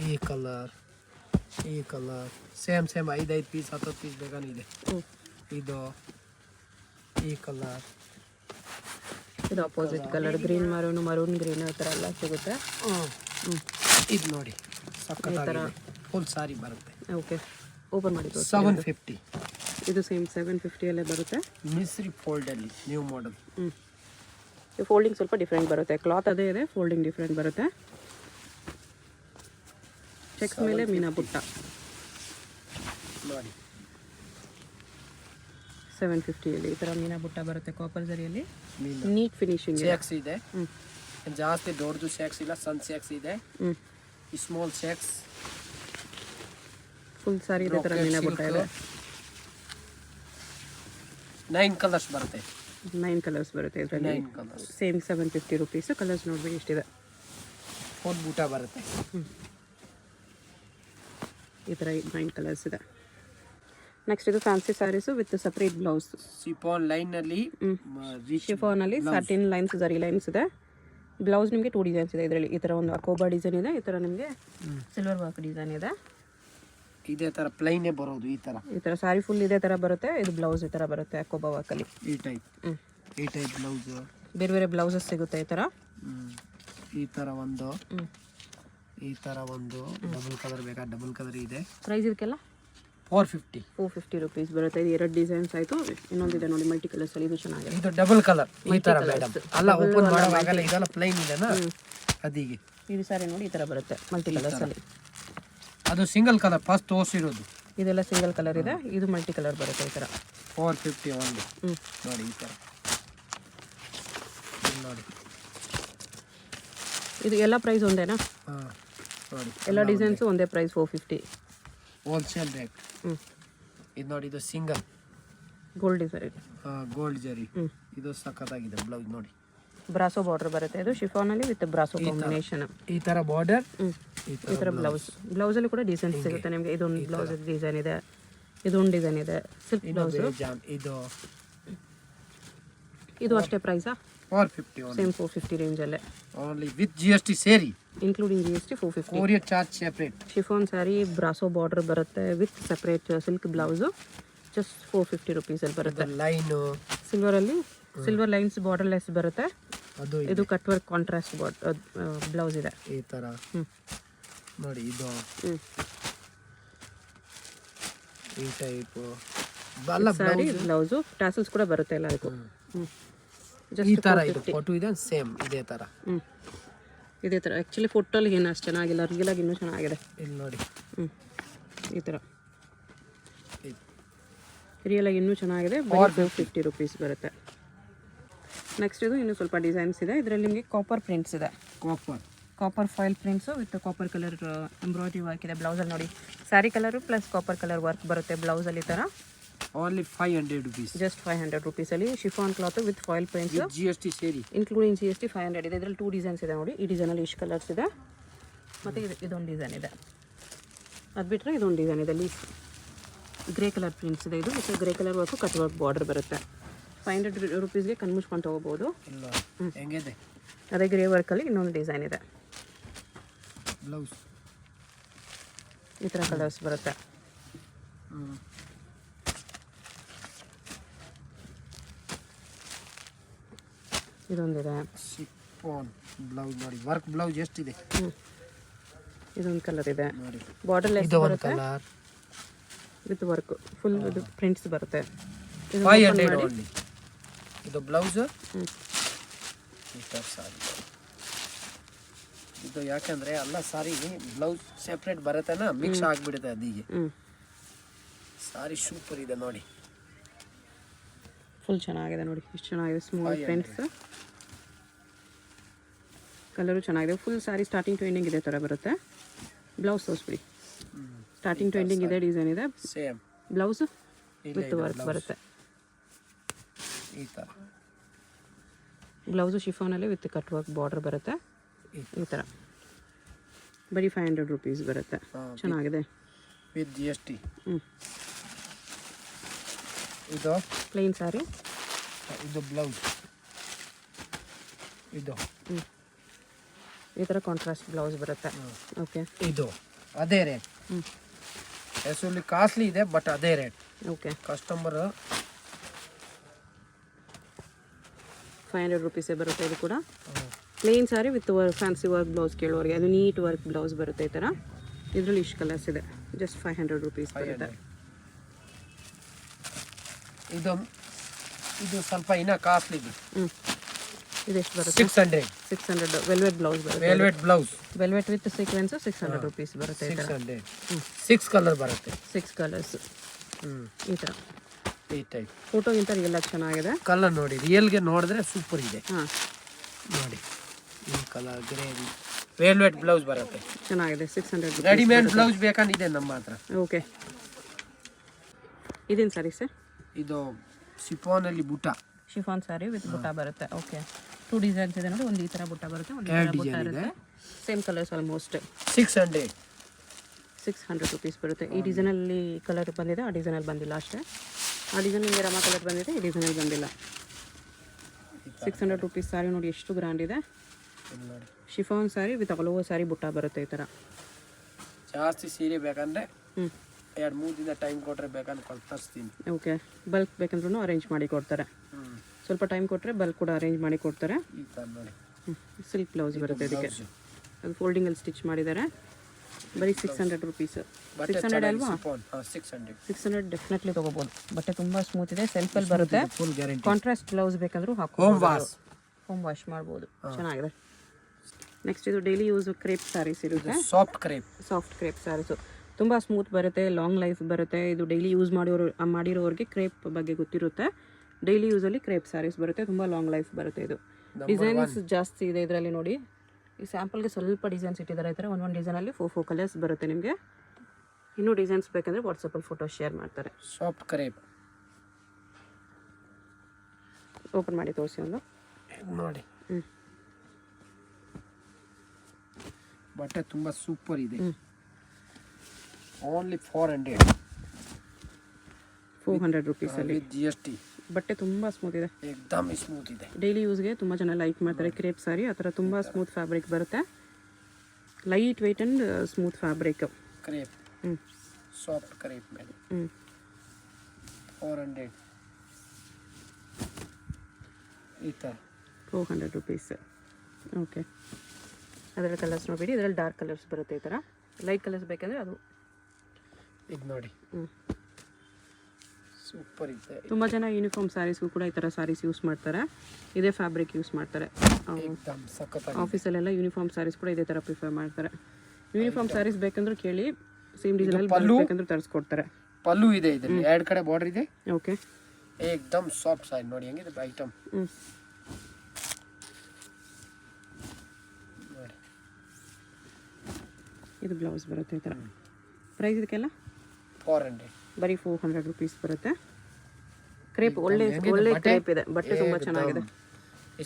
ಈ ಕಲರ್, ಈ ಕಲರ್, ಸೇಮ್ 5 ಪೀಸ್ 10 ಪೀಸ್ ಬೇಕಾನಿದೆ. ಇದು ಈ ಕಲರ್, ಇದು opposite colour, green maroon green ಆ ಥರ ಎಲ್ಲ ಸಿಗುತ್ತೆ. ಇದು ನೋಡಿ ಸಕ್ಕತ್ತಾಗಿದೆ, ಫುಲ್ ಸಾರಿ ಬರುತ್ತೆ. ಓಕೆ, ಓಪನ್ ಮಾಡಿ 750. ಇದು ಸೇಮ್ 750 ಅಲ್ಲೇ ಬರುತ್ತೆ. ಮಿಸ್ರಿ ಫೋಲ್ಡಲ್ಲಿ ನ್ಯೂ ಮಾಡೆಲ್. ಈ ಫೋಲ್ಡಿಂಗ್ ಸ್ವಲ್ಪ ಡಿಫ್ರೆಂಟ್ ಬರುತ್ತೆ, ಕ್ಲಾತ್ ಅದೇ ಇದೆ, ಫೋಲ್ಡಿಂಗ್ ಡಿಫ್ರೆಂಟ್ ಬರುತ್ತೆ. ಚೆಕ್ಸ್ ಮೇಲೆ ಮೀನಾ ಬುಟ್ಟ ನೋಡಿ, 750ಅಲ್ಲಿ ಈ ಥರ ಮೀನಾ ಬುಟ್ಟ ಬರುತ್ತೆ, ಕಾಪರ್ ಜರಿಯಲ್ಲಿ. ಮೀನು ನೀಟ್ ಫಿನಿಶಿಂಗ್ ಶೇಕ್ಸ್ ಇದೆ, ಜಾಸ್ತಿ ದೊಡ್ಡದು ಶೇಕ್ಸ್ ಇಲ್ಲ, ಸಣ್ಣ ಶೇಕ್ಸ್ ಇದೆ, ಸ್ಮಾಲ್ ಶೇಕ್ಸ್. ಫುಲ್ ಸಾರಿ ಇದೇ ಥರ ಮೀನಾ ಬುಟ್ಟ ಇದೆ. 9 ಕಲರ್ಸ್ ಬರುತ್ತೆ, 9 ಕಲರ್ಸ್ ಬರುತ್ತೆ ಇದರಲ್ಲಿ. 9 ಕಲರ್ಸ್, ಸೇಮ್ 750 ರುಪೀಸ್. ಕಲರ್ಸ್ ನೋಡ್ಬೇಕು ಎಷ್ಟಿದೆ. ಫುಲ್ ಬೂಟ ಬರುತ್ತೆ. ಈ ಥರ 9 ಕಲರ್ಸ್ ಇದೆ. ನೆಕ್ಸ್ಟ್ ಇದು fancy saris with separate blouse. Chiffon ಲೈನಲ್ಲಿ ಶಿಫಾನಲ್ಲಿ ಸಾಟಿನ್ ಲೈನ್ಸ್, ಜರಿ ಲೈನ್ಸ್ ಇದೆ. ಬ್ಲೌಸ್ ನಿಮಗೆ 2 ಡಿಸೈನ್ಸ್ ಇದೆ ಇದರಲ್ಲಿ. ಈ ಥರ ಒಂದು ಅಕೋಬಾ ಡಿಸೈನ್ ಇದೆ, ಈ ಥರ ನಿಮಗೆ ಸಿಲ್ವರ್ ವರ್ಕ್ ಡಿಸೈನ್ ಇದೆ. ಇದೇ ಥರ ಪ್ಲೈನೇ ಬರೋದು, ಈ ಥರ ಸ್ಯಾರಿ ಫುಲ್ ಇದೇ ಥರ ಬರುತ್ತೆ. ಇದು ಬ್ಲೌಸ್ ಈ ಥರ ಬರುತ್ತೆ ಅಕೋಬಾ ವರ್ಕಲ್ಲಿ. ಈ ಟೈಪ್ ಬ್ಲೌಸ್. ಬೇರೆ ಬೇರೆ ಬ್ಲೌಸಸ್ ಸಿಗುತ್ತೆ ಈ ಥರ. ಈ ಥರ ಒಂದು, ಈ ಥರ ಒಂದು, ಡಬಲ್ ಕಲರ್ ಬೇಕಾ ಡಬಲ್ ಕಲರ್ ಇದೆ. ಪ್ರೈಸ್ ಇದಕ್ಕೆಲ್ಲ 450 ರುಪೀಸ್ ಬರುತ್ತೆ. ಇದು 2 ಡಿಸೈನ್ಸ್ ಆಯಿತು. ಇನ್ನೊಂದಿದೆ ನೋಡಿ ಮಲ್ಟಿ ಕಲರ್ಸ್ ಅಲ್ಲಿ, ಇದು ಚೆನ್ನಾಗಿದೆ. ಇದು ಡಬಲ್ ಕಲರ್ ಈ ಥರ ಮೇಡಮ್, ಅಲ್ಲ ಓಪನ್ ಮಾಡೋವಾಗಲ್ಲ, ಇದೆಲ್ಲ ಪ್ಲೈನ್ ಇದೆನಾ ಅದೀಗೆ. ಇದು ಸಾರಿ ನೋಡಿ ಈ ಥರ ಬರುತ್ತೆ ಮಲ್ಟಿ ಕಲರ್ಸ್ ಅಲ್ಲಿ. ಅದು ಸಿಂಗಲ್ ಕಲರ್ ಫಸ್ಟ್ ತೋರಿಸಿರೋದು, ಇದೆಲ್ಲ ಸಿಂಗಲ್ ಕಲರ್ ಇದೆ. ಇದು ಮಲ್ಟಿ ಕಲರ್ ಬರುತ್ತೆ ಈ ಥರ. 450 ಓನ್ಲಿ. ನೋಡಿ ಈ ಥರ ನೋಡಿ, ಇದು ಎಲ್ಲ ಪ್ರೈಸ್ ಒಂದೇನಾ? ಹಾಂ ನೋಡಿ, ಎಲ್ಲ ಡಿಸೈನ್ಸು ಒಂದೇ ಪ್ರೈಸ್ 450 ಹೋಲ್ಸೇಲ್ ರೇಟ್. ಇದು ನೋಡಿ, ಇದು ಸಿಂಗಲ್ ಗೋಲ್ಡ್ ಡಿಸೈನ್, ಗೋಲ್ಡ್ ಜರಿ. ಇದು ಸಖತ್ತಾಗಿದೆ ಬ್ಲೌಸ್ ನೋಡಿ, ಬ್ರಾಸೋ ಬಾರ್ಡರ್ ಬರುತ್ತೆ. ಇದು ಶಿಫಾನಲ್ಲಿ ವಿತ್ ಬ್ರಾಸೋ ಕಾಂಬಿನೇಷನ್. ಈ ಥರ ಬಾರ್ಡರ್, ಈ ಥರ ಬ್ಲೌಸಲ್ಲಿ ಕೂಡ ಡಿಸೈನ್ಸ್ ಸಿಗುತ್ತೆ ನಿಮಗೆ. ಇದೊಂದು ಬ್ಲೌಸ್ ಡಿಸೈನ್ ಇದೆ, ಇದೊಂದು ಡಿಸೈನ್ ಇದೆ, ಸಿಲ್ಕ್ ಬ್ಲೌಸ್. ಇದು ಅಷ್ಟೇ ಪ್ರೈಸಾ? 450 ಸೇಮ್ 450 ರೇಂಜಲ್ಲೇ, ಓನ್ಲಿ ವಿತ್ GST ಸೇರಿ, including GST 450. Courier charge separate. Chiffon sari brasso border ಬರುತ್ತೆ with separate silk blouse. Just 450 ರುಪೀಸಲ್ಲಿ ಬರುತ್ತೆ. ಲೈನು ಸಿಲ್ವರಲ್ಲಿ, ಸಿಲ್ವರ್ ಲೈನ್ಸ್ ಬಾರ್ಡರ್ ಲೆಸ್ ಬರುತ್ತೆ. ಅದು ಇದು ಕಟ್ ವರ್ಕ್ ಕಾಂಟ್ರಾಸ್ಟ್ ಬ್ಲೌಸ್ ಇದೆ ಈ ಥರ ನೋಡಿ. ಇದು ಈ ಟೈಪ್ ಸ್ಯಾರಿ ಬ್ಲೌಸು, ಟ್ಯಾಸಲ್ಸ್ ಕೂಡ ಬರುತ್ತೆ ಎಲ್ಲದಕ್ಕೂ. ಈ ಥರ ಇದು ಫೋಟೋ ಇದೆ, ಸೇಮ್ ಇದೇ ಥರ. ಇದೇ ಥರ ಆ್ಯಕ್ಚುಲಿ ಫೋಟೋಲ್ಲಿ ಏನು ಅಷ್ಟು ಚೆನ್ನಾಗಿಲ್ಲ, ರಿಯಲಾಗಿ ಇನ್ನೂ ಚೆನ್ನಾಗಿದೆ. ಇಲ್ಲಿ ನೋಡಿ, ಈ ಥರ ರಿಯಲಾಗಿ ಇನ್ನೂ ಚೆನ್ನಾಗಿದೆ. 450 ರುಪೀಸ್ ಬರುತ್ತೆ. ನೆಕ್ಸ್ಟ್ ಇದು ಇನ್ನೂ ಸ್ವಲ್ಪ ಡಿಸೈನ್ಸ್ ಇದೆ. ಇದರಲ್ಲಿ ನಿಮಗೆ ಕಾಪರ್ ಪ್ರಿಂಟ್ಸ್ ಇದೆ, copper foil prints with copper colour embroidery work ಇದೆ ಬ್ಲೌಸಲ್ಲಿ ನೋಡಿ. Sari colour plus copper colour work ಬರುತ್ತೆ ಬ್ಲೌಸಲ್ಲಿ ಈ ಥರ. Only 500 rupees. ಜಸ್ಟ್ 500 ರುಪೀಸಲ್ಲಿ chiffon cloth with foil prints GST ಸೇರಿ ಇನ್ಕ್ಲೂಡಿಂಗ್ GST 500 ಇದೆ. ಇದರಲ್ಲಿ 2 ಡಿಸೈನ್ಸ್ ಇದೆ ನೋಡಿ. ಈ ಡಿಸೈನಲ್ಲಿ ಇಷ್ಟು ಕಲರ್ಸ್ ಇದೆ ಮತ್ತು ಇದೊಂದು ಡಿಸೈನ್ ಇದೆ. ಅದು ಬಿಟ್ಟರೆ ಇದೊಂದು ಡಿಸೈನ್ ಇದೆ ಲೀಫ್ ಗ್ರೇ ಕಲರ್ ಪ್ರಿಂಟ್ಸ್ ಇದೆ. ಇದು ಮತ್ತು grey colour work cut work border ಬರುತ್ತೆ. 500 ರುಪೀಸ್ಗೆ ಕಣ್ಮುಚ್ಕೊಂಡು ತೊಗೋಬೋದು. ಇಲ್ಲ ಹೆಂಗಿದೆ ಅದೇ ಗ್ರೇ ವರ್ಕಲ್ಲಿ ಇನ್ನೊಂದು ಡಿಸೈನ್ ಇದೆ. ಬ್ಲೌಸ್ ಈ ಥರ ಕಲರ್ಸ್ ಬರುತ್ತೆ. ಇದೊಂದಿದೆ. ಶಿಫಾನ್ ಬ್ಲೌಸ್ ನೋಡಿ, ವರ್ಕ್ ಬ್ಲೌಸ್ ಎಷ್ಟಿದೆ. ಇದೊಂದು ಕಲರ್ ಇದೆ. ನೋಡಿ ಬಾರ್ಡರ್ ಲೆಸ್ ಇದು ಒಂದು ಬರುತ್ತೆ ಕಲರ್ ವಿತ್ ವರ್ಕ್ ಫುಲ್ ಇದು ಪ್ರಿಂಟ್ಸ್ ಬರುತ್ತೆ. 500 ಓನ್ಲಿ. ಇದು ಬ್ಲೌಸ್ ಸಾರಿ. ಇದು ಯಾಕಂದ್ರೆ ಎಲ್ಲ ಸಾರಿ ಬ್ಲೌಸ್ ಸೆಪ್ರೇಟ್ ಬರುತ್ತೆನಾ, ಮಿಕ್ಸ್ ಆಗಿಬಿಡುತ್ತೆ ಅದಿಗೆ. ಸಾರಿ ಸೂಪರ್ ಇದೆ ನೋಡಿ, ಫುಲ್ ಚೆನ್ನಾಗಿದೆ ನೋಡಿ, ಎಷ್ಟು ಚೆನ್ನಾಗಿದೆ. ಸ್ಮಾಲ್ ಪ್ರಿಂಟ್ಸ್, ಕಲರು ಚೆನ್ನಾಗಿದೆ. Full sari starting to ending ಇದೇ ಥರ ಬರುತ್ತೆ. ಬ್ಲೌಸ್ ತೋರಿಸ್ಬಿಡಿ. ಸ್ಟಾರ್ಟಿಂಗ್ ಟು ಎಂಡಿಂಗ್ ಇದೆ ಡಿಸೈನ್ ಇದೆ. ಸೇಮ್ ಬ್ಲೌಸ್ ವಿತ್ ವರ್ಕ್ ಬರುತ್ತೆ. ಈ ಥರ ಬ್ಲೌಸು ಶಿಫಾನಲ್ಲಿ ವಿತ್ ಕಟ್ ವರ್ಕ್ ಬಾರ್ಡರ್ ಬರುತ್ತೆ. ಈ ಥರ ಬರೀ 500 ರುಪೀಸ್ ಬರುತ್ತೆ. ಚೆನ್ನಾಗಿದೆ ವಿತ್ GST. ಇದು ಪ್ಲೇನ್ ಸ್ಯಾರಿ. ಇದು ಬ್ಲೌಸ್. ಇದು ಈ ಥರ ಕಾಂಟ್ರಾಸ್ಟ್ ಬ್ಲೌಸ್ ಬರುತ್ತೆ. ಓಕೆ, ಇದು ಅದೇ ರೇಟ್. ಹೆಸರಲ್ಲಿ ಕಾಸ್ಟ್ಲಿ ಇದೆ ಬಟ್ ಅದೇ ರೇಟ್. ಓಕೆ, ಕಸ್ಟಮರ್ 500 ರುಪೀಸೇ ಬರುತ್ತೆ. ಇದು ಕೂಡ plain sari with fancy work blouse ಕೇಳೋರಿಗೆ ಅದು ನೀಟ್ ವರ್ಕ್ ಬ್ಲೌಸ್ ಬರುತ್ತೆ. ಈ ಥರ ಇದರಲ್ಲಿ ಇಷ್ಟು ಕಲರ್ಸ್ ಇದೆ. ಜಸ್ಟ್ 500 ರುಪೀಸ್ ಬರುತ್ತೆ. ಇದು ಸ್ವಲ್ಪ ಇನ್ನೂ ಕಾಸ್ಟ್ಲಿ ಇದೆ. ಇದೆಷ್ಟು ಬರುತ್ತೆ? 600 ವೆಲ್ವೆಟ್ ಬ್ಲೌಸ್ ಬರುತ್ತೆ. Velvet blouse, velvet with sequence 600 rupees ಬರುತ್ತೆ. ಈ ಥರ 6 ಕಲರ್ ಬರುತ್ತೆ. 6 ಕಲರ್ಸ್ ಈ ಥರ. ಈ ಟೈಪ್ ಫೋಟೋಗಿಂತ ರಿಯಲ್ ಆಗಿ ಚೆನ್ನಾಗಿದೆ. ಕಲರ್ ನೋಡಿ, ರಿಯಲ್ಗೆ ನೋಡಿದ್ರೆ ಸೂಪರ್ ಇದೆ. ಹಾಂ ನೋಡಿ ಈ ಕಲರ್ ಗ್ರೇ ವೆಲ್ವೆಟ್ ಬ್ಲೌಸ್ ಬರುತ್ತೆ. ಚೆನ್ನಾಗಿದೆ. 600 ರುಪೀಸ್. ರೆಡಿಮೇಡ್ ಬ್ಲೌಸ್ ಬೇಕಂದಿದೆ ನಮ್ಮ ಹತ್ರ. ಓಕೆ, ಇದೇನು ಸ್ಯಾರಿ ಸರ್? ಇದು ಶಿಫಾನಲ್ಲಿ ಬುಟ್ಟ. ಶಿಫಾನ್ ಸ್ಯಾರಿ ವಿತ್ ಬುಟ್ಟ ಬರುತ್ತೆ. ಓಕೆ, 2 ಡಿಸೈನ್ಸ್ ಇದೆ ನೋಡಿ. ಒಂದು ಈ ಥರ ಬುಟ್ಟ ಬರುತ್ತೆ, ಒಂದು ಈ ಥರ ಬುಟ್ಟ ಇರುತ್ತೆ. Same colours almost. 600 ರುಪೀಸ್ ಬರುತ್ತೆ. ಈ ಡಿಸೈನಲ್ಲಿ ಕಲರ್ ಬಂದಿದೆ, ಆ ಡಿಸೈನಲ್ಲಿ ಬಂದಿಲ್ಲ ಅಷ್ಟೇ. ಆ ಡಿಸೈನಲ್ಲಿ ರಮಾ ಕಲರ್ ಬಂದಿದೆ, ಈ ಡಿಸೈನಲ್ಲಿ ಬಂದಿಲ್ಲ. 600 ರುಪೀಸ್ ಸ್ಯಾರಿ ನೋಡಿ ಎಷ್ಟು ಗ್ರ್ಯಾಂಡ್ ಇದೆ. Chiffon sari with all over sari ಬುಟ್ಟ ಬರುತ್ತೆ. ಈ ಥರ ಜಾಸ್ತಿ ಸೀರೆ ಬೇಕಂದ್ರೆ 2-3 ದಿನ ಟೈಮ್ ಕೊಟ್ಟರೆ ಬೇಕಂದ್ರೆ ತರಿಸ್ತೀನಿ. ಓಕೆ, ಬಲ್ಕ್ ಬೇಕಂದ್ರೂ ಅರೇಂಜ್ ಮಾಡಿ ಕೊಡ್ತಾರೆ. ಸ್ವಲ್ಪ ಟೈಮ್ ಕೊಟ್ಟರೆ ಬಲ್ಕ್ ಕೂಡ ಅರೇಂಜ್ ಮಾಡಿ ಕೊಡ್ತಾರೆ. ಈ ಥರ ನೋಡಿ ಸಿಲ್ಕ್ ಬ್ಲೌಸ್ ಬರುತ್ತೆ ಇದಕ್ಕೆ. ಅದು ಫೋಲ್ಡಿಂಗಲ್ಲಿ ಸ್ಟಿಚ್ ಮಾಡಿದ್ದಾರೆ. ಬರೀ 600 ರುಪೀಸ್. 600 ಅಲ್ವಾ? 600 ಡೆಫಿನೆಟ್ಲಿ ತೊಗೋಬೋದು. ಬಟ್ಟೆ ತುಂಬ ಸ್ಮೂತ್ ಇದೆ, ಸೆಲ್ಫಲ್ಲಿ ಬರುತ್ತೆ. Full guarantee. ಕಾಂಟ್ರಾಸ್ಟ್ ಬ್ಲೌಸ್ ಬೇಕಂದ್ರೂ ಹಾಕೋಬೋದು, ಹೋಮ್ ವಾಶ್ ಮಾಡ್ಬೋದು. ಚೆನ್ನಾಗಿದೆ. ನೆಕ್ಸ್ಟ್ ಇದು ಡೈಲಿ ಯೂಸ್ ಕ್ರೇಪ್ ಸ್ಯಾರೀಸ್ ಇರುತ್ತೆ. ಸಾಫ್ಟ್ ಕ್ರೇಪ್ ಸ್ಯಾರೀಸು ತುಂಬ ಸ್ಮೂತ್ ಬರುತ್ತೆ, ಲಾಂಗ್ ಲೈಫ್ ಬರುತ್ತೆ. ಇದು ಡೈಲಿ ಯೂಸ್ ಮಾಡಿರೋರಿಗೆ ಕ್ರೇಪ್ ಬಗ್ಗೆ ಗೊತ್ತಿರುತ್ತೆ. ಡೈಲಿ ಯೂಸಲ್ಲಿ ಕ್ರೇಪ್ ಸ್ಯಾರೀಸ್ ಬರುತ್ತೆ, ತುಂಬ ಲಾಂಗ್ ಲೈಫ್ ಬರುತ್ತೆ. ಇದು ಡಿಸೈನ್ಸ್ ಜಾಸ್ತಿ ಇದೆ ಇದರಲ್ಲಿ ನೋಡಿ. ಈ ಸ್ಯಾಂಪಲ್ಗೆ ಸ್ವಲ್ಪ ಡಿಸೈನ್ಸ್ ಇಟ್ಟಿದ್ದಾರೆ. ಈ ಥರ ಒಂದೊಂದು ಡಿಸೈನಲ್ಲಿ 4 ಕಲರ್ಸ್ ಬರುತ್ತೆ ನಿಮಗೆ. ಇನ್ನೂ ಡಿಸೈನ್ಸ್ ಬೇಕಂದರೆ ವಾಟ್ಸಪ್ಪಲ್ಲಿ ಫೋಟೋ ಶೇರ್ ಮಾಡ್ತಾರೆ. ಸಾಫ್ಟ್ ಕ್ರೇಪ್ ಓಪನ್ ಮಾಡಿ ತೋರಿಸಿ ಒಂದು ನೋಡಿ. ಬಟ್ಟೆ ತುಂಬ ಸೂಪರ್ ಇದೆ. Only 400 ರುಪೀಸಲ್ಲಿ GST. ಬಟ್ಟೆ ತುಂಬ ಸ್ಮೂತ್ ಇದೆ, ಏಕ್ದಮ್ ಸ್ಮೂತ್ ಇದೆ. ಡೈಲಿ ಯೂಸ್ಗೆ ತುಂಬ ಜನ ಲೈಕ್ ಮಾಡ್ತಾರೆ. ಕ್ರೇಪ್ ಸ್ಯಾರಿ ಆ ಥರ ತುಂಬ ಸ್ಮೂತ್ ಫ್ಯಾಬ್ರಿಕ್ ಬರುತ್ತೆ. Light weight and smooth fabric. Crepe soft crepe ಮೇಲೆ 400 ಈ ಥರ 400 ರುಪೀಸ್. ಓಕೆ, ಅದರಲ್ಲಿ ಕಲರ್ಸ್ ನೋಡಿಬಿಡಿ. ಇದರಲ್ಲಿ ಡಾರ್ಕ್ ಕಲರ್ಸ್ ಬರುತ್ತೆ. ಈ ಥರ ಲೈಟ್ ಕಲರ್ಸ್ ಬೇಕಂದರೆ ಅದು ಇದು ನೋಡಿ. ಸೂಪರ್ ಇದೆ. ತುಂಬ ಜನ ಯೂನಿಫಾರ್ಮ್ ಸ್ಯಾರೀಸ್ಗೂ ಕೂಡ ಈ ಥರ ಸ್ಯಾರೀಸ್ ಯೂಸ್ ಮಾಡ್ತಾರೆ. ಇದೇ ಫ್ಯಾಬ್ರಿಕ್ ಯೂಸ್ ಮಾಡ್ತಾರೆ. ಆಫೀಸಲ್ಲೆಲ್ಲ ಯೂನಿಫಾರ್ಮ್ ಸ್ಯಾರೀಸ್ ಕೂಡ ಇದೇ ಥರ ಪ್ರಿಫರ್ ಮಾಡ್ತಾರೆ. ಯೂನಿಫಾರ್ಮ್ ಸ್ಯಾರೀಸ್ ಬೇಕಂದ್ರೆ ಕೇಳಿ, ಸೇಮ್ ಡಿಸೈನಲ್ಲಿ ಬೇಕಂದ್ರೆ ತರಿಸ್ಕೊಡ್ತಾರೆ. ಪಲ್ಲು ಇದೆ, ಇದರಲ್ಲಿ 2 ಕಡೆ ಬಾರ್ಡರ್ ಇದೆ. ಓಕೆ, ಏಕ್ದಮ್ ಸಾಫ್ಟ್ ಸೈಡ್ ನೋಡಿ ಹೆಂಗಿದೆ ಐಟಮ್. ಇದು ಬ್ಲೌಸ್ ಬರುತ್ತೆ. ಈ ಥರ ಪ್ರೈಸ್ ಇದಕ್ಕೆಲ್ಲ 400 ಬರೀ 400 ರುಪೀಸ್ ಬರುತ್ತೆ. ಕ್ರೇಪ್ ಒಳ್ಳೆ ಕ್ರೇಪ್ ಇದೆ, ಬಟ್ಟೆ ತುಂಬಾ ಚೆನ್ನಾಗಿದೆ,